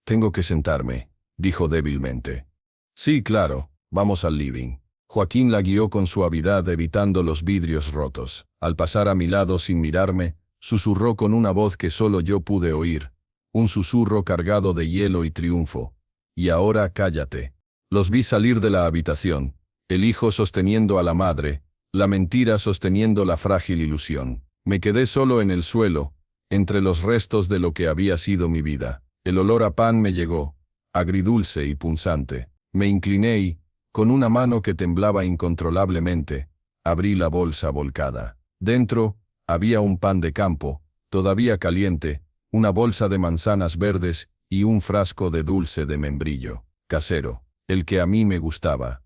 Tengo que sentarme, dijo débilmente. Sí, claro, vamos al living. Joaquín la guió con suavidad evitando los vidrios rotos. Al pasar a mi lado sin mirarme, susurró con una voz que solo yo pude oír, un susurro cargado de hielo y triunfo. Y ahora cállate. Los vi salir de la habitación, el hijo sosteniendo a la madre, la mentira sosteniendo la frágil ilusión. Me quedé solo en el suelo, entre los restos de lo que había sido mi vida. El olor a pan me llegó, agridulce y punzante. Me incliné y, con una mano que temblaba incontrolablemente, abrí la bolsa volcada. Dentro, había un pan de campo, todavía caliente, una bolsa de manzanas verdes y un frasco de dulce de membrillo, casero, el que a mí me gustaba.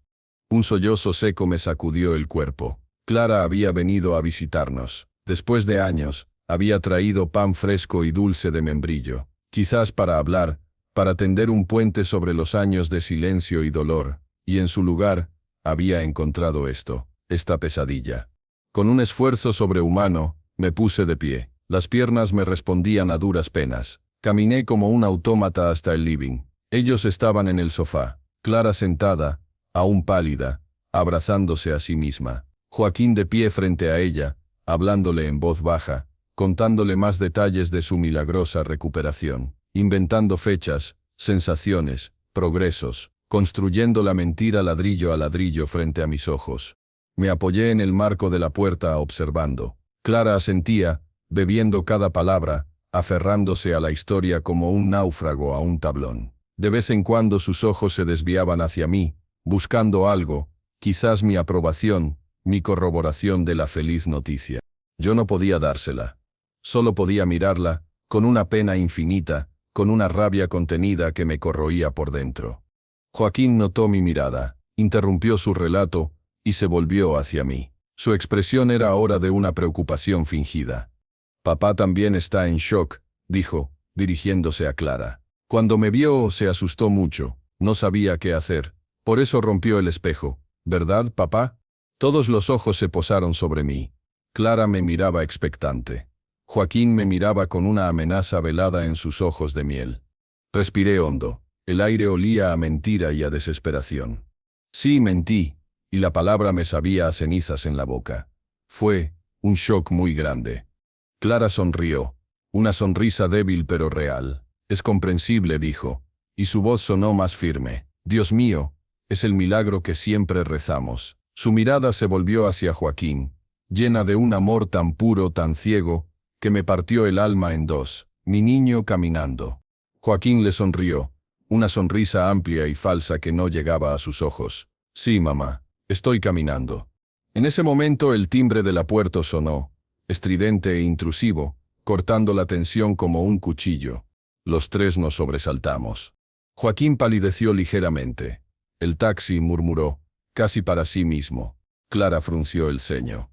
Un sollozo seco me sacudió el cuerpo. Clara había venido a visitarnos. Después de años, había traído pan fresco y dulce de membrillo, quizás para hablar, para tender un puente sobre los años de silencio y dolor, y en su lugar, había encontrado esto, esta pesadilla. Con un esfuerzo sobrehumano, me puse de pie. Las piernas me respondían a duras penas. Caminé como un autómata hasta el living. Ellos estaban en el sofá, Clara sentada, aún pálida, abrazándose a sí misma. Joaquín de pie frente a ella, hablándole en voz baja, contándole más detalles de su milagrosa recuperación, inventando fechas, sensaciones, progresos, construyendo la mentira ladrillo a ladrillo frente a mis ojos. Me apoyé en el marco de la puerta observando. Clara asentía, bebiendo cada palabra, aferrándose a la historia como un náufrago a un tablón. De vez en cuando sus ojos se desviaban hacia mí, buscando algo, quizás mi aprobación, mi corroboración de la feliz noticia. Yo no podía dársela. Solo podía mirarla, con una pena infinita, con una rabia contenida que me corroía por dentro. Joaquín notó mi mirada, interrumpió su relato, y se volvió hacia mí. Su expresión era ahora de una preocupación fingida. Papá también está en shock, dijo, dirigiéndose a Clara. Cuando me vio se asustó mucho, no sabía qué hacer, por eso rompió el espejo. ¿Verdad, papá? Todos los ojos se posaron sobre mí. Clara me miraba expectante. Joaquín me miraba con una amenaza velada en sus ojos de miel. Respiré hondo. El aire olía a mentira y a desesperación. Sí, mentí, y la palabra me sabía a cenizas en la boca. Fue un shock muy grande. Clara sonrió, una sonrisa débil pero real. Es comprensible, dijo, y su voz sonó más firme. Dios mío, es el milagro que siempre rezamos. Su mirada se volvió hacia Joaquín, llena de un amor tan puro, tan ciego, que me partió el alma en dos. Mi niño caminando. Joaquín le sonrió, una sonrisa amplia y falsa que no llegaba a sus ojos. Sí, mamá, estoy caminando. En ese momento el timbre de la puerta sonó, estridente e intrusivo, cortando la tensión como un cuchillo. Los tres nos sobresaltamos. Joaquín palideció ligeramente. El taxi, murmuró, casi para sí mismo. Clara frunció el ceño.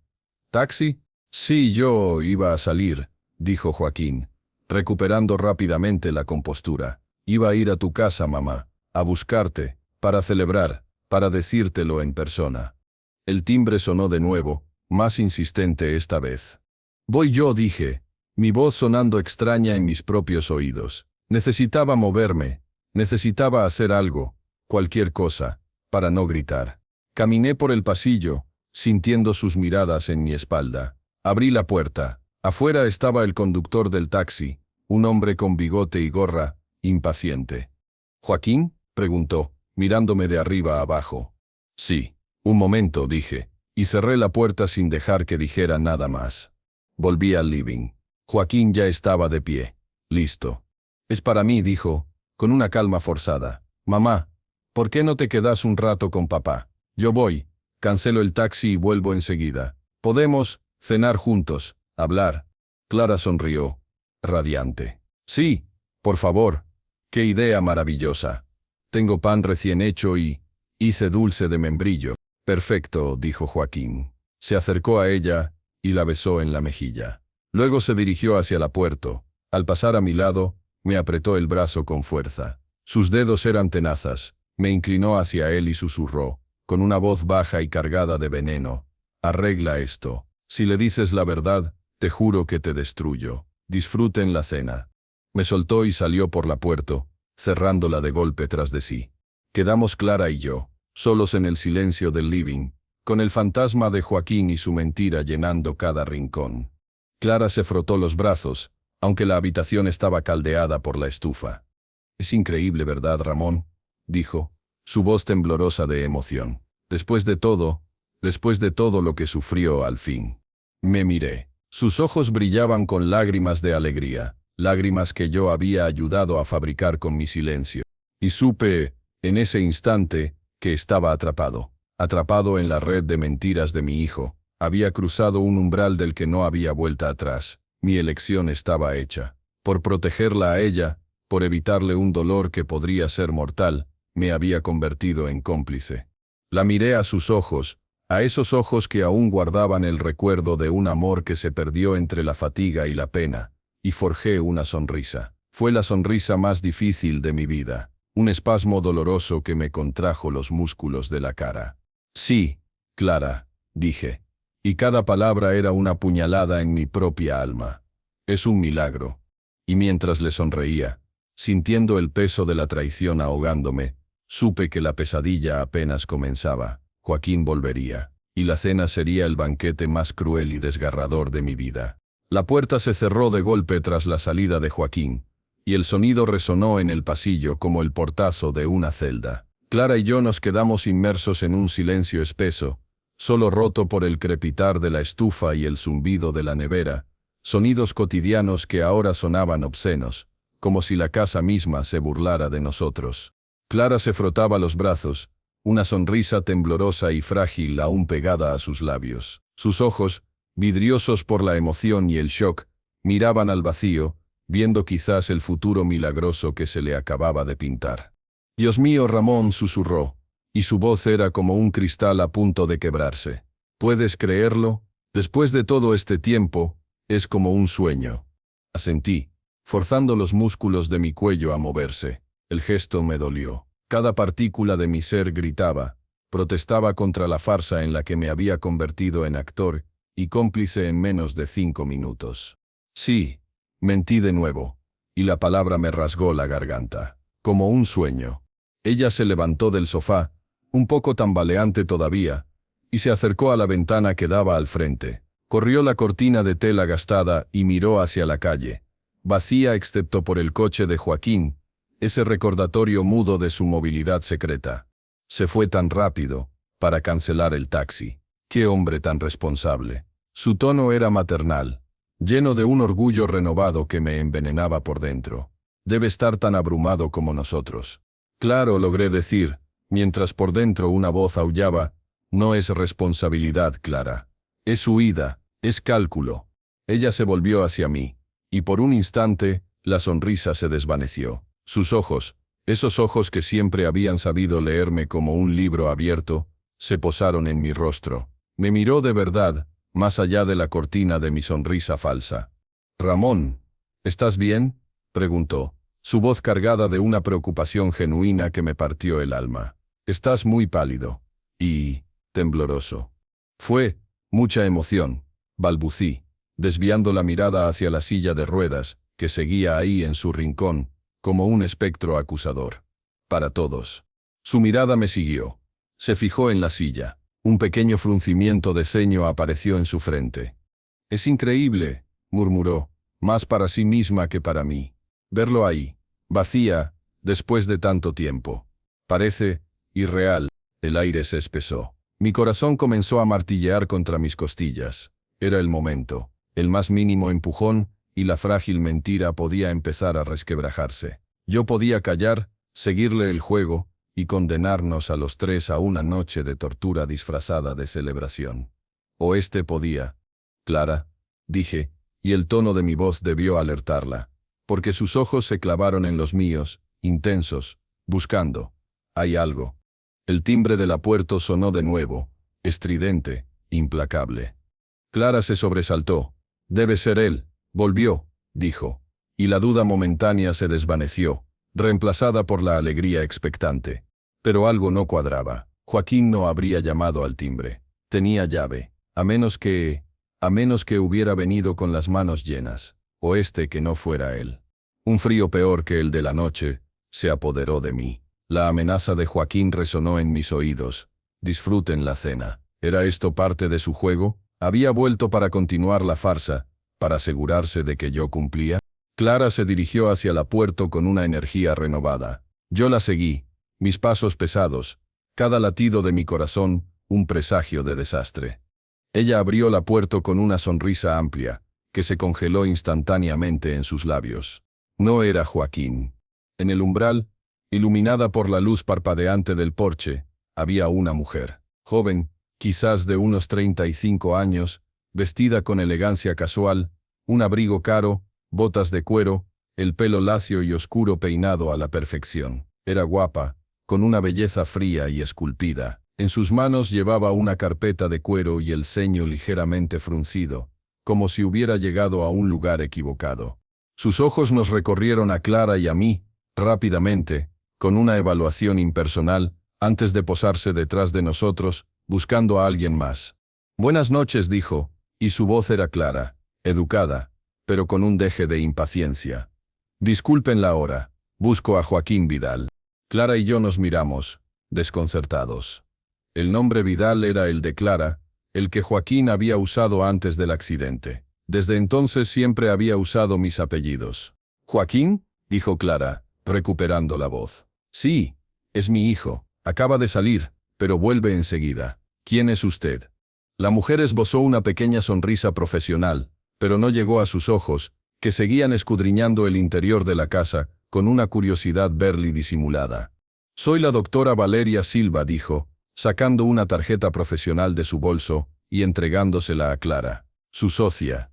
¿Taxi? Sí, yo iba a salir, dijo Joaquín, recuperando rápidamente la compostura. Iba a ir a tu casa, mamá, a buscarte, para celebrar, para decírtelo en persona. El timbre sonó de nuevo, más insistente esta vez. Voy yo, dije, mi voz sonando extraña en mis propios oídos. Necesitaba moverme, necesitaba hacer algo, cualquier cosa, para no gritar. Caminé por el pasillo, sintiendo sus miradas en mi espalda. Abrí la puerta. Afuera estaba el conductor del taxi, un hombre con bigote y gorra, impaciente. ¿Joaquín?, preguntó, mirándome de arriba a abajo. Sí. Un momento, dije, y cerré la puerta sin dejar que dijera nada más. Volví al living. Joaquín ya estaba de pie. Listo. Es para mí, dijo, con una calma forzada. Mamá, ¿por qué no te quedas un rato con papá? Yo voy, cancelo el taxi y vuelvo enseguida. Podemos cenar juntos, hablar. Clara sonrió, radiante. Sí, por favor. Qué idea maravillosa. Tengo pan recién hecho y hice dulce de membrillo. Perfecto, dijo Joaquín. Se acercó a ella y la besó en la mejilla. Luego se dirigió hacia la puerta. Al pasar a mi lado, me apretó el brazo con fuerza. Sus dedos eran tenazas. Me inclinó hacia él y susurró, con una voz baja y cargada de veneno. Arregla esto. Si le dices la verdad, te juro que te destruyo. Disfruten la cena. Me soltó y salió por la puerta, cerrándola de golpe tras de sí. Quedamos Clara y yo, solos en el silencio del living, con el fantasma de Joaquín y su mentira llenando cada rincón. Clara se frotó los brazos, aunque la habitación estaba caldeada por la estufa. Es increíble, ¿verdad, Ramón?, dijo, su voz temblorosa de emoción. Después de todo lo que sufrió al fin. Me miré. Sus ojos brillaban con lágrimas de alegría, lágrimas que yo había ayudado a fabricar con mi silencio. Y supe, en ese instante, que estaba atrapado en la red de mentiras de mi hijo. Había cruzado un umbral del que no había vuelta atrás. Mi elección estaba hecha. Por protegerla a ella, por evitarle un dolor que podría ser mortal, me había convertido en cómplice. La miré a sus ojos, a esos ojos que aún guardaban el recuerdo de un amor que se perdió entre la fatiga y la pena, y forjé una sonrisa. Fue la sonrisa más difícil de mi vida, un espasmo doloroso que me contrajo los músculos de la cara. Sí, Clara, dije, y cada palabra era una puñalada en mi propia alma. Es un milagro. Y mientras le sonreía, sintiendo el peso de la traición ahogándome, supe que la pesadilla apenas comenzaba. Joaquín volvería, y la cena sería el banquete más cruel y desgarrador de mi vida. La puerta se cerró de golpe tras la salida de Joaquín, y el sonido resonó en el pasillo como el portazo de una celda. Clara y yo nos quedamos inmersos en un silencio espeso, solo roto por el crepitar de la estufa y el zumbido de la nevera, sonidos cotidianos que ahora sonaban obscenos, como si la casa misma se burlara de nosotros. Clara se frotaba los brazos, una sonrisa temblorosa y frágil aún pegada a sus labios. Sus ojos, vidriosos por la emoción y el shock, miraban al vacío, viendo quizás el futuro milagroso que se le acababa de pintar. «Dios mío», Ramón susurró, y su voz era como un cristal a punto de quebrarse. «¿Puedes creerlo? Después de todo este tiempo, es como un sueño». Asentí, forzando los músculos de mi cuello a moverse. El gesto me dolió. Cada partícula de mi ser gritaba, protestaba contra la farsa en la que me había convertido en actor y cómplice en menos de 5 minutos. Sí, mentí de nuevo, y la palabra me rasgó la garganta, como un sueño. Ella se levantó del sofá, un poco tambaleante todavía, y se acercó a la ventana que daba al frente. Corrió la cortina de tela gastada y miró hacia la calle, vacía excepto por el coche de Joaquín, ese recordatorio mudo de su movilidad secreta. Se fue tan rápido, para cancelar el taxi. Qué hombre tan responsable. Su tono era maternal, lleno de un orgullo renovado que me envenenaba por dentro. Debe estar tan abrumado como nosotros. Claro, logré decir, mientras por dentro una voz aullaba, no es responsabilidad, Clara. Es huida, es cálculo. Ella se volvió hacia mí, y por un instante, la sonrisa se desvaneció. Sus ojos, esos ojos que siempre habían sabido leerme como un libro abierto, se posaron en mi rostro. Me miró de verdad, más allá de la cortina de mi sonrisa falsa. «Ramón, ¿estás bien?», preguntó, su voz cargada de una preocupación genuina que me partió el alma. «Estás muy pálido y tembloroso». Fue mucha emoción, balbucí, desviando la mirada hacia la silla de ruedas, que seguía ahí en su rincón, como un espectro acusador. Para todos. Su mirada me siguió. Se fijó en la silla. Un pequeño fruncimiento de ceño apareció en su frente. «Es increíble», murmuró, más para sí misma que para mí. «Verlo ahí, vacía, después de tanto tiempo. Parece irreal». El aire se espesó. Mi corazón comenzó a martillear contra mis costillas. Era el momento. El más mínimo empujón, y la frágil mentira podía empezar a resquebrajarse. Yo podía callar, seguirle el juego, y condenarnos a los tres a una noche de tortura disfrazada de celebración. O este podía. «Clara», dije, y el tono de mi voz debió alertarla, porque sus ojos se clavaron en los míos, intensos, buscando. «Hay algo». El timbre de la puerta sonó de nuevo, estridente, implacable. Clara se sobresaltó. «Debe ser él», volvió, dijo, y la duda momentánea se desvaneció, reemplazada por la alegría expectante. Pero algo no cuadraba. Joaquín no habría llamado al timbre. Tenía llave, a menos que hubiera venido con las manos llenas, o que no fuera él. Un frío peor que el de la noche se apoderó de mí. La amenaza de Joaquín resonó en mis oídos. «Disfruten la cena». ¿Era esto parte de su juego? ¿Había vuelto para continuar la farsa, para asegurarse de que yo cumplía? Clara se dirigió hacia la puerta con una energía renovada. Yo la seguí, mis pasos pesados, cada latido de mi corazón, un presagio de desastre. Ella abrió la puerta con una sonrisa amplia, que se congeló instantáneamente en sus labios. No era Joaquín. En el umbral, iluminada por la luz parpadeante del porche, había una mujer, joven, quizás de unos 35 años, vestida con elegancia casual, un abrigo caro, botas de cuero, el pelo lacio y oscuro peinado a la perfección. Era guapa, con una belleza fría y esculpida. En sus manos llevaba una carpeta de cuero y el ceño ligeramente fruncido, como si hubiera llegado a un lugar equivocado. Sus ojos nos recorrieron a Clara y a mí, rápidamente, con una evaluación impersonal, antes de posarse detrás de nosotros, buscando a alguien más. «Buenas noches», dijo, y su voz era clara, educada, pero con un deje de impaciencia. «Disculpen la hora, busco a Joaquín Vidal». Clara y yo nos miramos, desconcertados. El nombre Vidal era el de Clara, el que Joaquín había usado antes del accidente. Desde entonces siempre había usado mis apellidos. «¿Joaquín?», dijo Clara, recuperando la voz. «Sí, es mi hijo. Acaba de salir, pero vuelve enseguida. ¿Quién es usted?». La mujer esbozó una pequeña sonrisa profesional, pero no llegó a sus ojos, que seguían escudriñando el interior de la casa, con una curiosidad verli disimulada. «Soy la doctora Valeria Silva», dijo, sacando una tarjeta profesional de su bolso y entregándosela a Clara, su socia.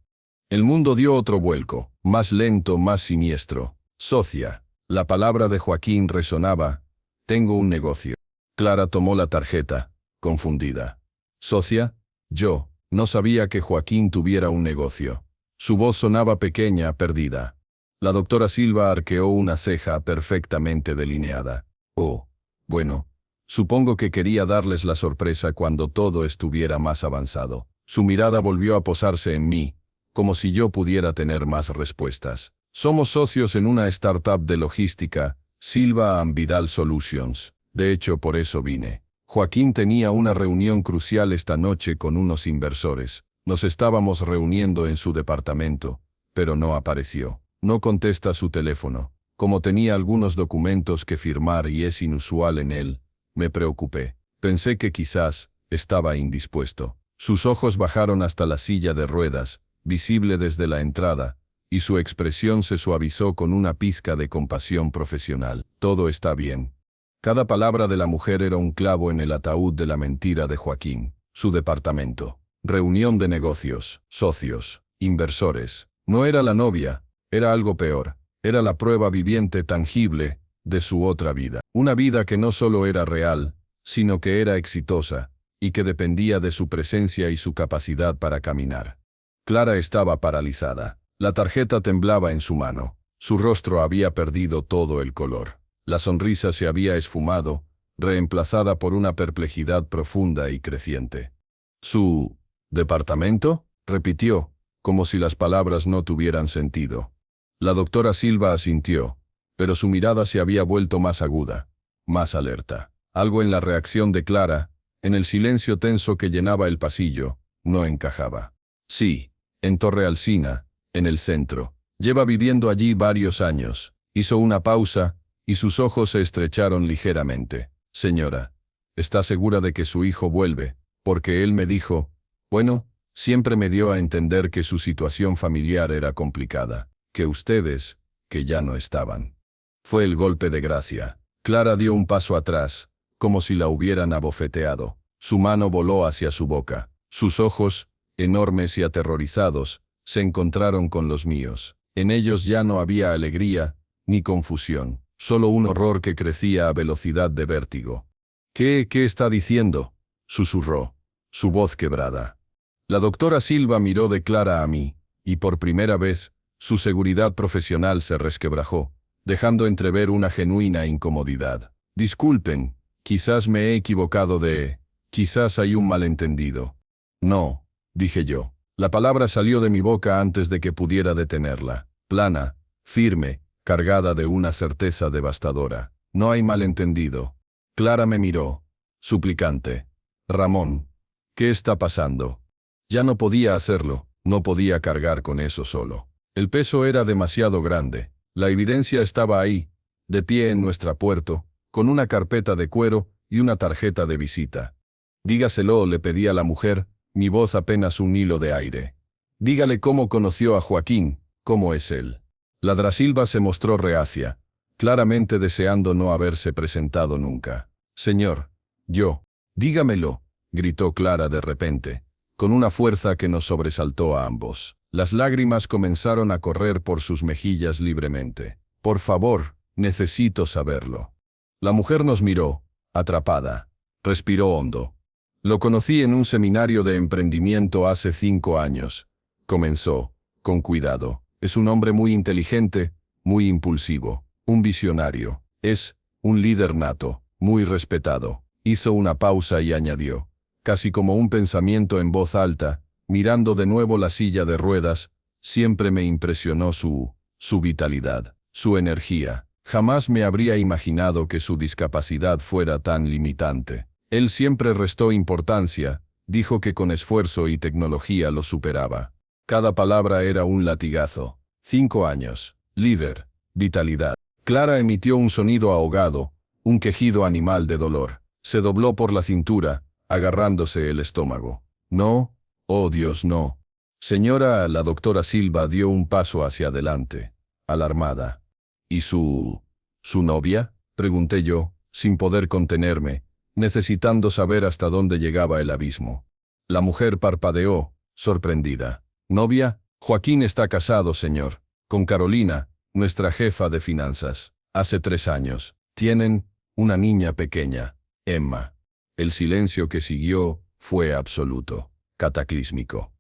El mundo dio otro vuelco, más lento, más siniestro. «Socia». La palabra de Joaquín resonaba. «Tengo un negocio». Clara tomó la tarjeta, confundida. «¿Socia?». Yo no sabía que Joaquín tuviera un negocio. Su voz sonaba pequeña, perdida. La doctora Silva arqueó una ceja perfectamente delineada. «Oh, bueno, supongo que quería darles la sorpresa cuando todo estuviera más avanzado». Su mirada volvió a posarse en mí, como si yo pudiera tener más respuestas. «Somos socios en una startup de logística, Silva & Vidal Solutions. De hecho, por eso vine. Joaquín tenía una reunión crucial esta noche con unos inversores. Nos estábamos reuniendo en su departamento, pero no apareció. No contesta su teléfono. Como tenía algunos documentos que firmar y es inusual en él, me preocupé. Pensé que quizás estaba indispuesto». Sus ojos bajaron hasta la silla de ruedas, visible desde la entrada, y su expresión se suavizó con una pizca de compasión profesional. Todo está bien. Cada palabra de la mujer era un clavo en el ataúd de la mentira de Joaquín. Su departamento. Reunión de negocios, socios, inversores. No era la novia, era algo peor. Era la prueba viviente tangible de su otra vida. Una vida que no solo era real, sino que era exitosa, y que dependía de su presencia y su capacidad para caminar. Clara estaba paralizada. La tarjeta temblaba en su mano. Su rostro había perdido todo el color. La sonrisa se había esfumado, reemplazada por una perplejidad profunda y creciente. ¿Su departamento?, repitió, como si las palabras no tuvieran sentido. La doctora Silva asintió, pero su mirada se había vuelto más aguda, más alerta. Algo en la reacción de Clara, en el silencio tenso que llenaba el pasillo, no encajaba. Sí, en Torre Alsina, en el centro. Lleva viviendo allí varios años. Hizo una pausa, y sus ojos se estrecharon ligeramente. Señora, ¿está segura de que su hijo vuelve? Porque él me dijo, bueno, siempre me dio a entender que su situación familiar era complicada, que ustedes, que ya no estaban. Fue el golpe de gracia. Clara dio un paso atrás, como si la hubieran abofeteado. Su mano voló hacia su boca. Sus ojos, enormes y aterrorizados, se encontraron con los míos. En ellos ya no había alegría, ni confusión, solo un horror que crecía a velocidad de vértigo. ¿Qué está diciendo?, susurró, su voz quebrada. La doctora Silva miró de Clara a mí, y por primera vez, su seguridad profesional se resquebrajó, dejando entrever una genuina incomodidad. Disculpen, quizás me he equivocado quizás hay un malentendido. No, dije yo. La palabra salió de mi boca antes de que pudiera detenerla. Plana, firme, cargada de una certeza devastadora. No hay malentendido. Clara me miró, suplicante. Ramón, ¿qué está pasando? Ya no podía hacerlo, no podía cargar con eso solo. El peso era demasiado grande. La evidencia estaba ahí, de pie en nuestra puerta, con una carpeta de cuero y una tarjeta de visita. Dígaselo, le pedí a la mujer, mi voz apenas un hilo de aire. Dígale cómo conoció a Joaquín, cómo es él. La Drasilva se mostró reacia, claramente deseando no haberse presentado nunca. Señor, dígamelo, gritó Clara de repente, con una fuerza que nos sobresaltó a ambos. Las lágrimas comenzaron a correr por sus mejillas libremente. Por favor, necesito saberlo. La mujer nos miró, atrapada. Respiró hondo. Lo conocí en un seminario de emprendimiento hace 5 años. Comenzó, con cuidado. Es un hombre muy inteligente, muy impulsivo, un visionario. Es un líder nato, muy respetado. Hizo una pausa y añadió, casi como un pensamiento en voz alta, mirando de nuevo la silla de ruedas, siempre me impresionó su vitalidad, su energía. Jamás me habría imaginado que su discapacidad fuera tan limitante. Él siempre restó importancia, dijo que con esfuerzo y tecnología lo superaba. Cada palabra era un latigazo. 5 años, líder, vitalidad. Clara emitió un sonido ahogado, un quejido animal de dolor. Se dobló por la cintura, agarrándose el estómago. No, oh Dios, no. Señora, la doctora Silva dio un paso hacia adelante, alarmada. ¿Y su novia?, pregunté yo, sin poder contenerme, necesitando saber hasta dónde llegaba el abismo. La mujer parpadeó, sorprendida. ¿Novia? Joaquín está casado, señor, con Carolina, nuestra jefa de finanzas. Hace 3 años. Tienen una niña pequeña, Emma. El silencio que siguió fue absoluto, cataclísmico.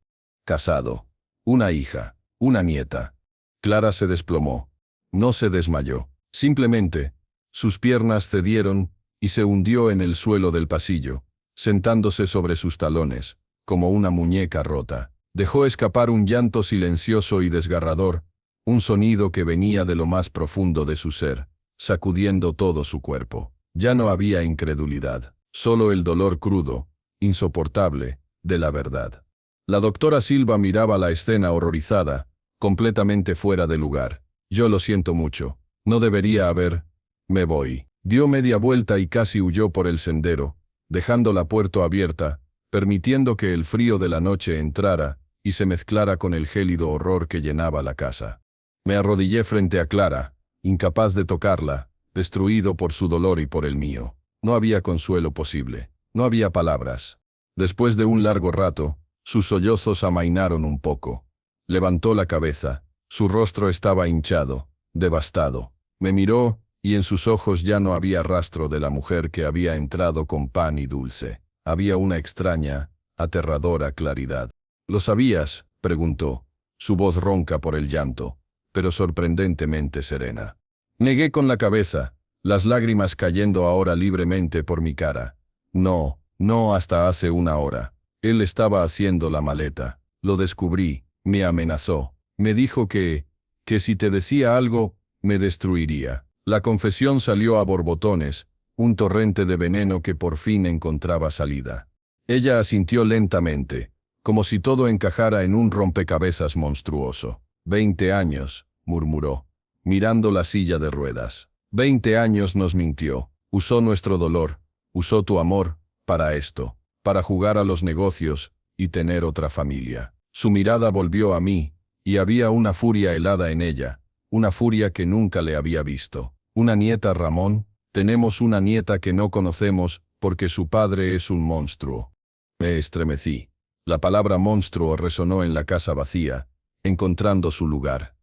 Casado. Una hija, una nieta. Clara se desplomó. No se desmayó. Simplemente, sus piernas cedieron y se hundió en el suelo del pasillo, sentándose sobre sus talones, como una muñeca rota. Dejó escapar un llanto silencioso y desgarrador, un sonido que venía de lo más profundo de su ser, sacudiendo todo su cuerpo. Ya no había incredulidad, solo el dolor crudo, insoportable, de la verdad. La doctora Silva miraba la escena horrorizada, completamente fuera de lugar. Yo lo siento mucho, no debería haber. Me voy. Dio media vuelta y casi huyó por el sendero, dejando la puerta abierta, permitiendo que el frío de la noche entrara y se mezclara con el gélido horror que llenaba la casa. Me arrodillé frente a Clara, incapaz de tocarla, destruido por su dolor y por el mío. No había consuelo posible, no había palabras. Después de un largo rato, sus sollozos amainaron un poco. Levantó la cabeza, su rostro estaba hinchado, devastado. Me miró, y en sus ojos ya no había rastro de la mujer que había entrado con pan y dulce. Había una extraña, aterradora claridad. ¿Lo sabías?, preguntó, su voz ronca por el llanto, pero sorprendentemente serena. Negué con la cabeza, las lágrimas cayendo ahora libremente por mi cara. No, no hasta hace una hora. Él estaba haciendo la maleta. Lo descubrí, me amenazó. Me dijo que si te decía algo, me destruiría. La confesión salió a borbotones, un torrente de veneno que por fin encontraba salida. Ella asintió lentamente, como si todo encajara en un rompecabezas monstruoso. 20 años, murmuró, mirando la silla de ruedas. 20 años nos mintió, usó nuestro dolor, usó tu amor, para esto, para jugar a los negocios y tener otra familia. Su mirada volvió a mí, y había una furia helada en ella, una furia que nunca le había visto. Una nieta, Ramón, tenemos una nieta que no conocemos porque su padre es un monstruo. Me estremecí. La palabra monstruo resonó en la casa vacía, encontrando su lugar.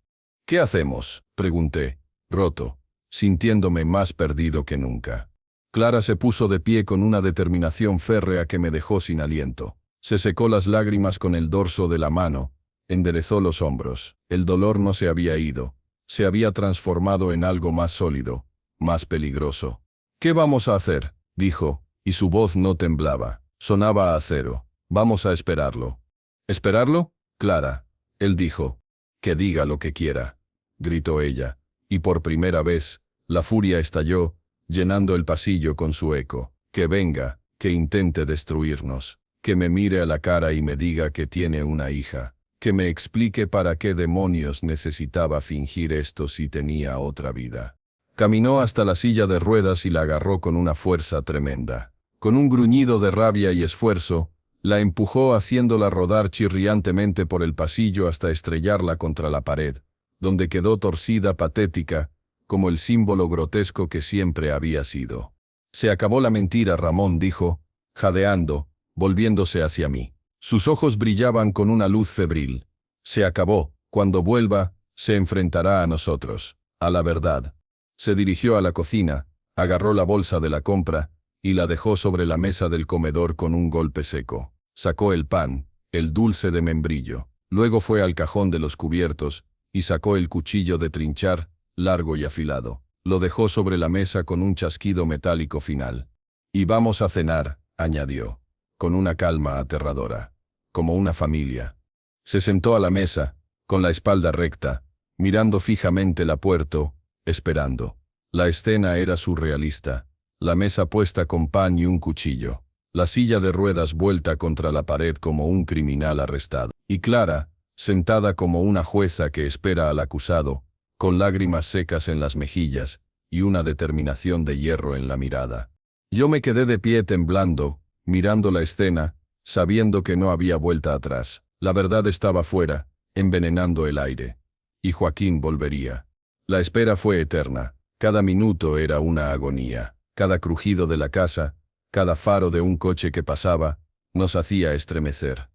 ¿Qué hacemos?, pregunté, roto, sintiéndome más perdido que nunca. Clara se puso de pie con una determinación férrea que me dejó sin aliento. Se secó las lágrimas con el dorso de la mano, enderezó los hombros. El dolor no se había ido, se había transformado en algo más sólido, más peligroso. ¿Qué vamos a hacer?, dijo, y su voz no temblaba, sonaba a acero. Vamos a esperarlo. ¿Esperarlo? Clara. Él dijo. Que diga lo que quiera, gritó ella, y por primera vez, la furia estalló, llenando el pasillo con su eco. Que venga, que intente destruirnos, que me mire a la cara y me diga que tiene una hija, que me explique para qué demonios necesitaba fingir esto si tenía otra vida. Caminó hasta la silla de ruedas y la agarró con una fuerza tremenda. Con un gruñido de rabia y esfuerzo, la empujó haciéndola rodar chirriantemente por el pasillo hasta estrellarla contra la pared, donde quedó torcida patética, como el símbolo grotesco que siempre había sido. Se acabó la mentira, Ramón dijo, jadeando, volviéndose hacia mí. Sus ojos brillaban con una luz febril. Se acabó. Cuando vuelva, se enfrentará a nosotros, a la verdad. Se dirigió a la cocina, agarró la bolsa de la compra y la dejó sobre la mesa del comedor con un golpe seco. Sacó el pan, el dulce de membrillo. Luego fue al cajón de los cubiertos y sacó el cuchillo de trinchar, largo y afilado. Lo dejó sobre la mesa con un chasquido metálico final. Y vamos a cenar, añadió, con una calma aterradora, como una familia. Se sentó a la mesa, con la espalda recta, mirando fijamente la puerta, esperando. La escena era surrealista. La mesa puesta con pan y un cuchillo. La silla de ruedas vuelta contra la pared como un criminal arrestado. Y Clara, sentada como una jueza que espera al acusado, con lágrimas secas en las mejillas y una determinación de hierro en la mirada. Yo me quedé de pie temblando, mirando la escena, sabiendo que no había vuelta atrás. La verdad estaba fuera, envenenando el aire. Y Joaquín volvería. La espera fue eterna. Cada minuto era una agonía. Cada crujido de la casa, cada faro de un coche que pasaba, nos hacía estremecer.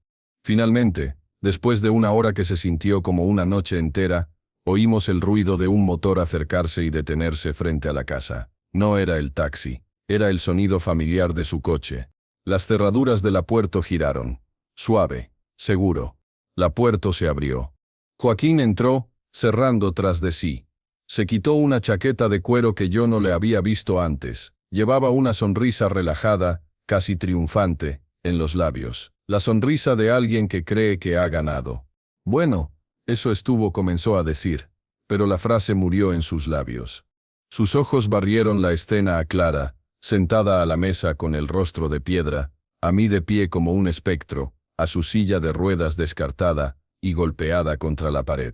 Finalmente, después de una hora que se sintió como una noche entera, oímos el ruido de un motor acercarse y detenerse frente a la casa. No era el taxi, era el sonido familiar de su coche. Las cerraduras de la puerta giraron. Suave, seguro. La puerta se abrió. Joaquín entró, cerrando tras de sí. Se quitó una chaqueta de cuero que yo no le había visto antes. Llevaba una sonrisa relajada, casi triunfante, en los labios. La sonrisa de alguien que cree que ha ganado. Bueno, eso comenzó a decir, pero la frase murió en sus labios. Sus ojos barrieron la escena a Clara, sentada a la mesa con el rostro de piedra, a mí de pie como un espectro, a su silla de ruedas descartada y golpeada contra la pared.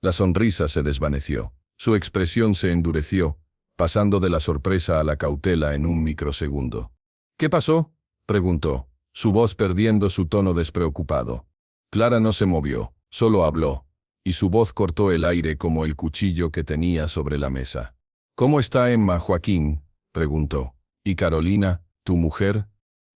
La sonrisa se desvaneció. Su expresión se endureció, pasando de la sorpresa a la cautela en un microsegundo. ¿Qué pasó?, preguntó, su voz perdiendo su tono despreocupado. Clara no se movió, solo habló, y su voz cortó el aire como el cuchillo que tenía sobre la mesa. «¿Cómo está Emma, Joaquín?», preguntó. «¿Y Carolina, tu mujer?».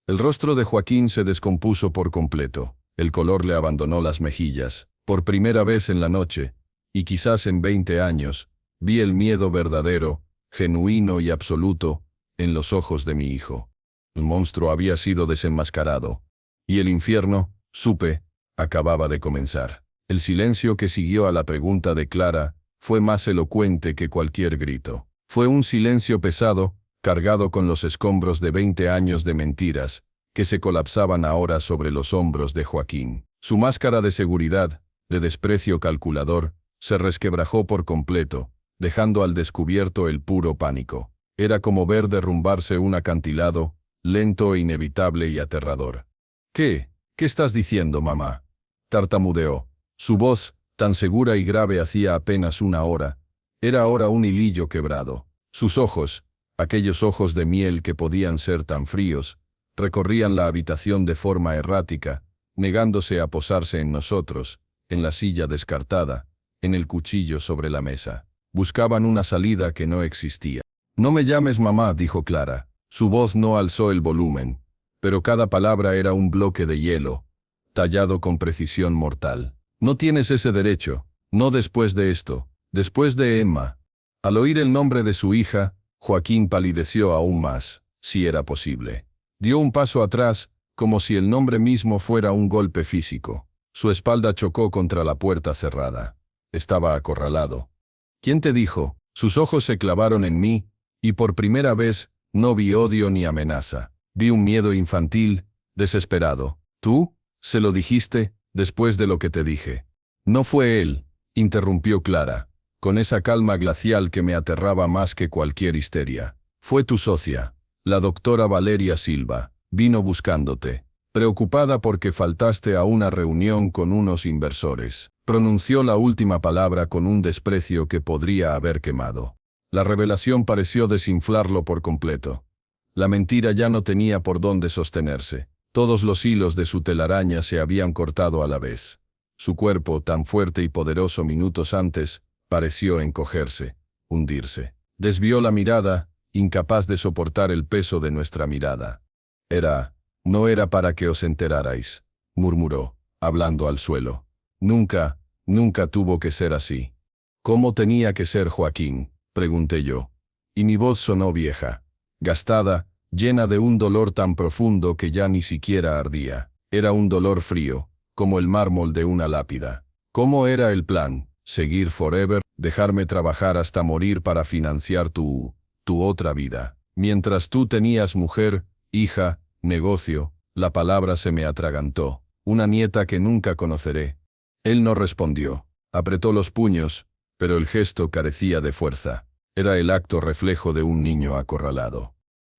El rostro de Joaquín se descompuso por completo. El color le abandonó las mejillas. Por primera vez en la noche, y quizás en 20 años, vi el miedo verdadero, genuino y absoluto, en los ojos de mi hijo. El monstruo había sido desenmascarado. Y el infierno, supe, acababa de comenzar. El silencio que siguió a la pregunta de Clara fue más elocuente que cualquier grito. Fue un silencio pesado, cargado con los escombros de 20 años de mentiras, que se colapsaban ahora sobre los hombros de Joaquín. Su máscara de seguridad, de desprecio calculador, se resquebrajó por completo, dejando al descubierto el puro pánico. Era como ver derrumbarse un acantilado, lento e inevitable y aterrador. ¿Qué estás diciendo, mamá?», tartamudeó. Su voz, tan segura y grave hacía apenas una hora, era ahora un hilillo quebrado. Sus ojos, aquellos ojos de miel que podían ser tan fríos, recorrían la habitación de forma errática, negándose a posarse en nosotros, en la silla descartada, en el cuchillo sobre la mesa. Buscaban una salida que no existía. «No me llames mamá», dijo Clara. Su voz no alzó el volumen, pero cada palabra era un bloque de hielo, tallado con precisión mortal. «No tienes ese derecho, no después de esto, después de Emma». Al oír el nombre de su hija, Joaquín palideció aún más, si era posible. Dio un paso atrás, como si el nombre mismo fuera un golpe físico. Su espalda chocó contra la puerta cerrada. Estaba acorralado. «¿Quién te dijo?». Sus ojos se clavaron en mí, y por primera vez no vi odio ni amenaza. Vi un miedo infantil, desesperado. «¿Tú? ¿Se lo dijiste, después de lo que te dije?». «No fue él», interrumpió Clara, con esa calma glacial que me aterraba más que cualquier histeria. «Fue tu socia, la doctora Valeria Silva. Vino buscándote, preocupada porque faltaste a una reunión con unos inversores». Pronunció la última palabra con un desprecio que podría haber quemado. La revelación pareció desinflarlo por completo. La mentira ya no tenía por dónde sostenerse. Todos los hilos de su telaraña se habían cortado a la vez. Su cuerpo, tan fuerte y poderoso minutos antes, pareció encogerse, hundirse. Desvió la mirada, incapaz de soportar el peso de nuestra mirada. «No era para que os enterarais», murmuró, hablando al suelo. Nunca tuvo que ser así». «¿Cómo tenía que ser, Joaquín?», pregunté yo. Y mi voz sonó vieja, gastada, llena de un dolor tan profundo que ya ni siquiera ardía. Era un dolor frío, como el mármol de una lápida. «¿Cómo era el plan? ¿Seguir forever? ¿Dejarme trabajar hasta morir para financiar tu otra vida? Mientras tú tenías mujer, hija, negocio». La palabra se me atragantó. «Una nieta que nunca conoceré». Él no respondió. Apretó los puños, pero el gesto carecía de fuerza. Era el acto reflejo de un niño acorralado.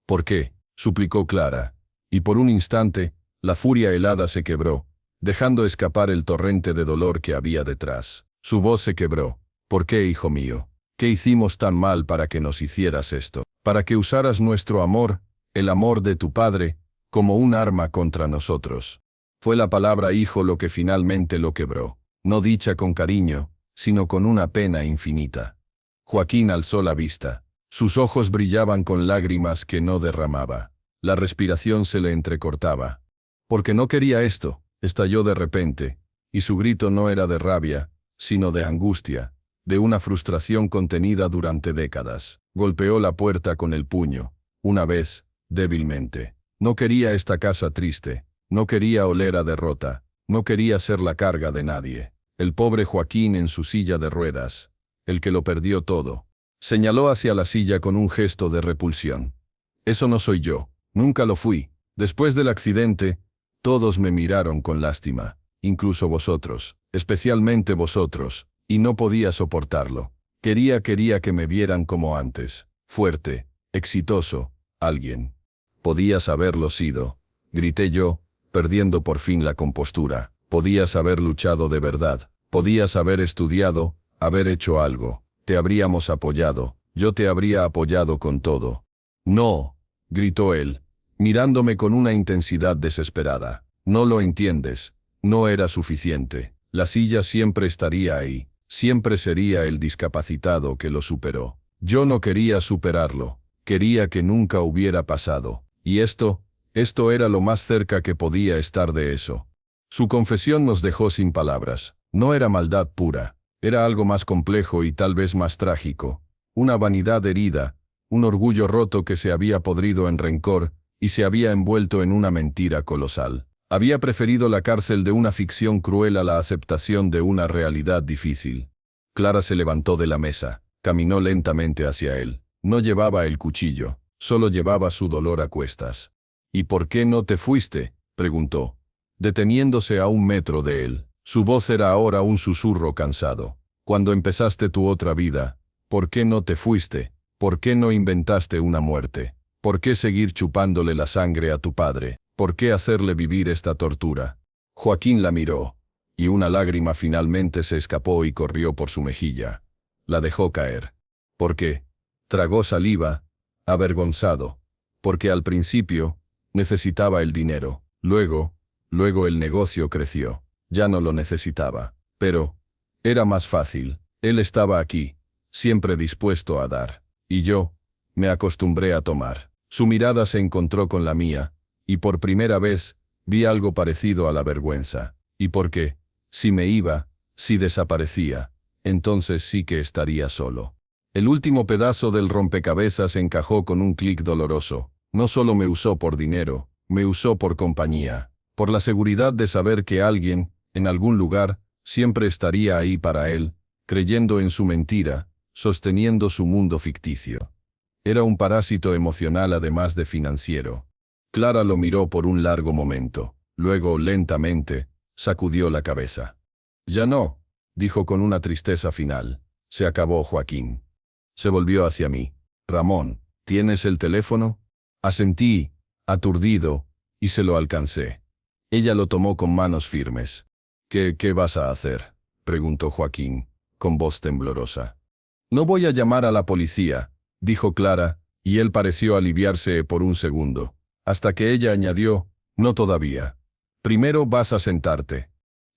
«¿Por qué?», suplicó Clara, y por un instante, la furia helada se quebró, dejando escapar el torrente de dolor que había detrás. Su voz se quebró. «¿Por qué, hijo mío? ¿Qué hicimos tan mal para que nos hicieras esto? Para que usaras nuestro amor, el amor de tu padre, como un arma contra nosotros». Fue la palabra hijo lo que finalmente lo quebró. No dicha con cariño, sino con una pena infinita. Joaquín alzó la vista. Sus ojos brillaban con lágrimas que no derramaba. La respiración se le entrecortaba. «Porque no quería esto», estalló de repente, y su grito no era de rabia, sino de angustia, de una frustración contenida durante décadas. Golpeó la puerta con el puño, una vez, débilmente. No quería esta casa triste, no quería oler a derrota, no quería ser la carga de nadie. El pobre Joaquín en su silla de ruedas, el que lo perdió todo. Señaló hacia la silla con un gesto de repulsión. «Eso no soy yo, nunca lo fui. Después del accidente, todos me miraron con lástima, incluso vosotros, especialmente vosotros, y no podía soportarlo. Quería que me vieran como antes, fuerte, exitoso, alguien». «Podías haberlo sido», grité yo, perdiendo por fin la compostura. «Podías haber luchado de verdad, podías haber estudiado, haber hecho algo. Te habríamos apoyado, yo te habría apoyado con todo». «No», gritó él, mirándome con una intensidad desesperada. «No lo entiendes. No era suficiente. La silla siempre estaría ahí. Siempre sería el discapacitado que lo superó. Yo no quería superarlo. Quería que nunca hubiera pasado. Y esto era lo más cerca que podía estar de eso. Su confesión nos dejó sin palabras. No era maldad pura. Era algo más complejo y tal vez más trágico. Una vanidad herida, un orgullo roto que se había podrido en rencor y se había envuelto en una mentira colosal. Había preferido la cárcel de una ficción cruel a la aceptación de una realidad difícil. Clara se levantó de la mesa, caminó lentamente hacia él. No llevaba el cuchillo, solo llevaba su dolor a cuestas. ¿Y por qué no te fuiste?, preguntó, deteniéndose a 1 metro de él. Su voz era ahora un susurro cansado. Cuando empezaste tu otra vida, ¿por qué no te fuiste? ¿Por qué no inventaste una muerte? ¿Por qué seguir chupándole la sangre a tu padre? ¿Por qué hacerle vivir esta tortura? Joaquín la miró, y una lágrima finalmente se escapó y corrió por su mejilla. La dejó caer. ¿Por qué? Tragó saliva, avergonzado, porque al principio necesitaba el dinero. Luego el negocio creció. Ya no lo necesitaba. Pero era más fácil. Él estaba aquí, siempre dispuesto a dar. Y yo me acostumbré a tomar. Su mirada se encontró con la mía, y por primera vez vi algo parecido a la vergüenza. ¿Y por qué? Si me iba, si desaparecía, entonces sí que estaría solo. El último pedazo del rompecabezas encajó con un clic doloroso. No solo me usó por dinero, me usó por compañía, por la seguridad de saber que alguien, en algún lugar, siempre estaría ahí para él, creyendo en su mentira, sosteniendo su mundo ficticio. Era un parásito emocional además de financiero. Clara lo miró por un largo momento. Luego, lentamente, sacudió la cabeza. «Ya no», dijo con una tristeza final. «Se acabó, Joaquín». Se volvió hacia mí. «Ramón, ¿tienes el teléfono?» Asentí, aturdido, y se lo alcancé. Ella lo tomó con manos firmes. «¿Qué vas a hacer?», preguntó Joaquín, con voz temblorosa. «No voy a llamar a la policía», dijo Clara, y él pareció aliviarse por un segundo, hasta que ella añadió: «No todavía. Primero vas a sentarte».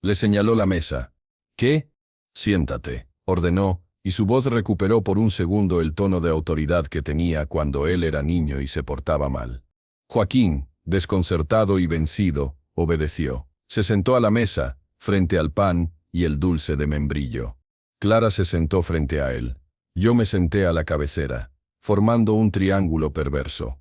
Le señaló la mesa. «¿Qué?» «Siéntate», ordenó, y su voz recuperó por un segundo el tono de autoridad que tenía cuando él era niño y se portaba mal. Joaquín, desconcertado y vencido, obedeció. Se sentó a la mesa, frente al pan y el dulce de membrillo. Clara se sentó frente a él. Yo me senté a la cabecera, formando un triángulo perverso.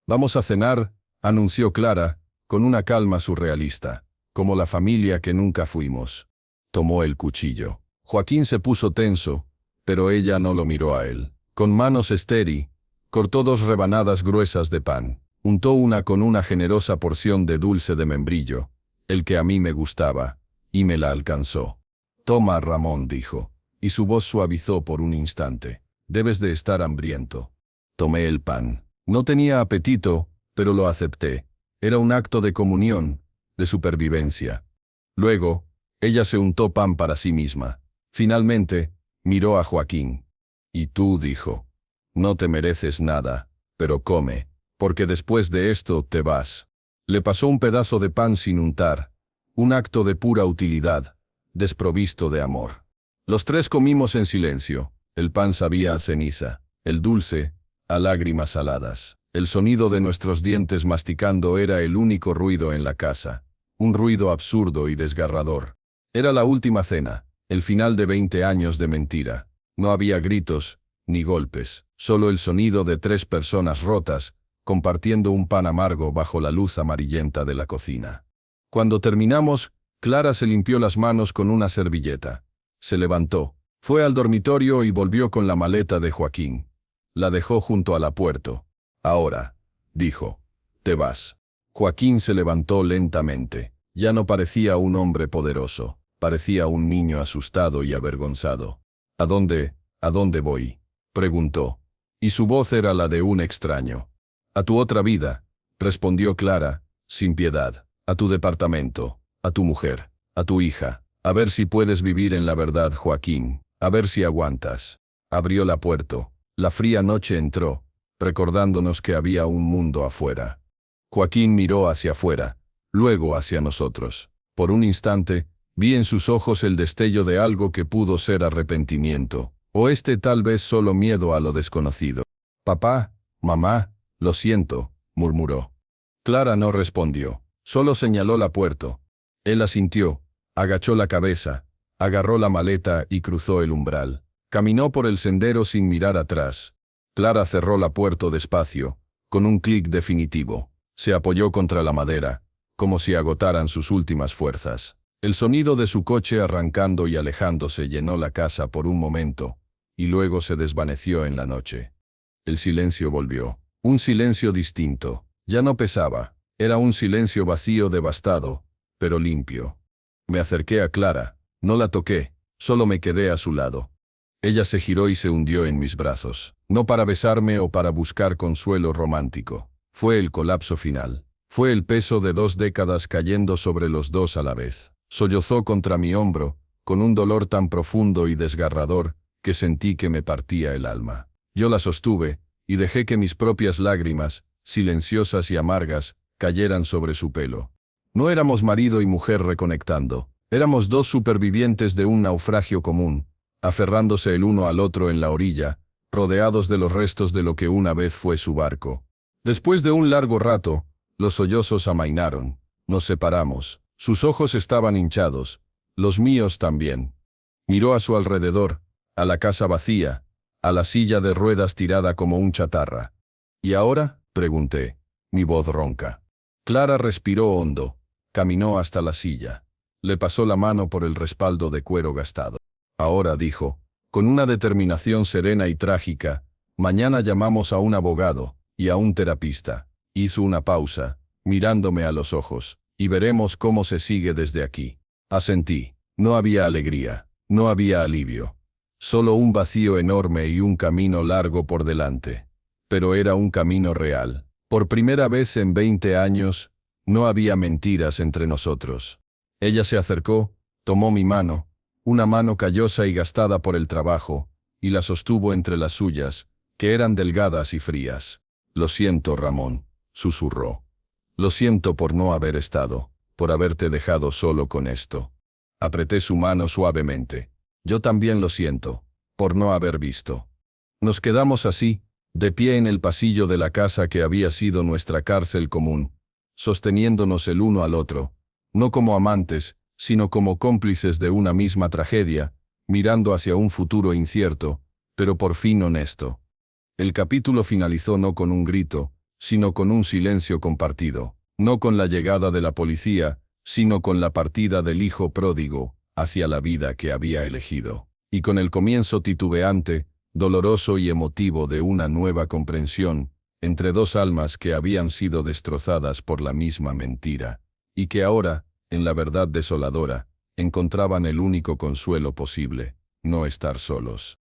«Vamos a cenar», anunció Clara, con una calma surrealista, como la familia que nunca fuimos. Tomó el cuchillo. Joaquín se puso tenso, pero ella no lo miró a él. Con manos esteri, cortó 2 rebanadas gruesas de pan. Untó una con una generosa porción de dulce de membrillo, el que a mí me gustaba, y me la alcanzó. «Toma, Ramón», dijo, y su voz suavizó por un instante. «Debes de estar hambriento». Tomé el pan. No tenía apetito, pero lo acepté. Era un acto de comunión, de supervivencia. Luego, ella se untó pan para sí misma. Finalmente, miró a Joaquín. «Y tú», dijo, «no te mereces nada, pero come, porque después de esto te vas». Le pasó un pedazo de pan sin untar, un acto de pura utilidad, desprovisto de amor. Los 3 comimos en silencio. El pan sabía a ceniza, el dulce a lágrimas saladas. El sonido de nuestros dientes masticando era el único ruido en la casa, un ruido absurdo y desgarrador. Era la última cena, el final de 20 años de mentira. No había gritos, ni golpes, solo el sonido de 3 personas rotas, compartiendo un pan amargo bajo la luz amarillenta de la cocina. Cuando terminamos, Clara se limpió las manos con una servilleta. Se levantó, fue al dormitorio y volvió con la maleta de Joaquín. La dejó junto a la puerta. «Ahora», dijo, «te vas». Joaquín se levantó lentamente. Ya no parecía un hombre poderoso, parecía un niño asustado y avergonzado. «¿A dónde voy?», preguntó, y su voz era la de un extraño. «A tu otra vida», respondió Clara, sin piedad. «A tu departamento, a tu mujer, a tu hija. A ver si puedes vivir en la verdad, Joaquín, a ver si aguantas». Abrió la puerta. La fría noche entró, recordándonos que había un mundo afuera. Joaquín miró hacia afuera, luego hacia nosotros. Por un instante, vi en sus ojos el destello de algo que pudo ser arrepentimiento, o tal vez solo miedo a lo desconocido. «Papá, mamá, lo siento», murmuró. Clara no respondió, solo señaló la puerta. Él asintió, agachó la cabeza, agarró la maleta y cruzó el umbral. Caminó por el sendero sin mirar atrás. Clara cerró la puerta despacio, con un clic definitivo. Se apoyó contra la madera, como si agotaran sus últimas fuerzas. El sonido de su coche arrancando y alejándose llenó la casa por un momento, y luego se desvaneció en la noche. El silencio volvió. Un silencio distinto. Ya no pesaba. Era un silencio vacío, devastado, pero limpio. Me acerqué a Clara. No la toqué, solo me quedé a su lado. Ella se giró y se hundió en mis brazos. No para besarme o para buscar consuelo romántico. Fue el colapso final. Fue el peso de 2 décadas cayendo sobre los dos a la vez. Sollozó contra mi hombro, con un dolor tan profundo y desgarrador, que sentí que me partía el alma. Yo la sostuve, y dejé que mis propias lágrimas, silenciosas y amargas, cayeran sobre su pelo. No éramos marido y mujer reconectando. Éramos 2 supervivientes de un naufragio común, aferrándose el uno al otro en la orilla, rodeados de los restos de lo que una vez fue su barco. Después de un largo rato, los sollozos amainaron. Nos separamos. Sus ojos estaban hinchados, los míos también. Miró a su alrededor, a la casa vacía, a la silla de ruedas tirada como un chatarra. ¿Y ahora?, pregunté, mi voz ronca. Clara respiró hondo, caminó hasta la silla. Le pasó la mano por el respaldo de cuero gastado. Ahora, dijo, con una determinación serena y trágica, mañana llamamos a un abogado y a un terapista. Hizo una pausa, mirándome a los ojos, y veremos cómo se sigue desde aquí. Asentí. No había alegría, no había alivio. Solo un vacío enorme y un camino largo por delante. Pero era un camino real. Por primera vez en 20 años, no había mentiras entre nosotros. Ella se acercó, tomó mi mano, una mano callosa y gastada por el trabajo, y la sostuvo entre las suyas, que eran delgadas y frías. «Lo siento, Ramón», susurró. «Lo siento por no haber estado, por haberte dejado solo con esto». Apreté su mano suavemente. «Yo también lo siento, por no haber visto». Nos quedamos así, de pie en el pasillo de la casa que había sido nuestra cárcel común, sosteniéndonos el uno al otro, no como amantes, sino como cómplices de una misma tragedia, mirando hacia un futuro incierto, pero por fin honesto. El capítulo finalizó no con un grito, sino con un silencio compartido, no con la llegada de la policía, sino con la partida del hijo pródigo hacia la vida que había elegido, y con el comienzo titubeante, doloroso y emotivo de una nueva comprensión entre 2 almas que habían sido destrozadas por la misma mentira, y que ahora, en la verdad desoladora, encontraban el único consuelo posible: no estar solos.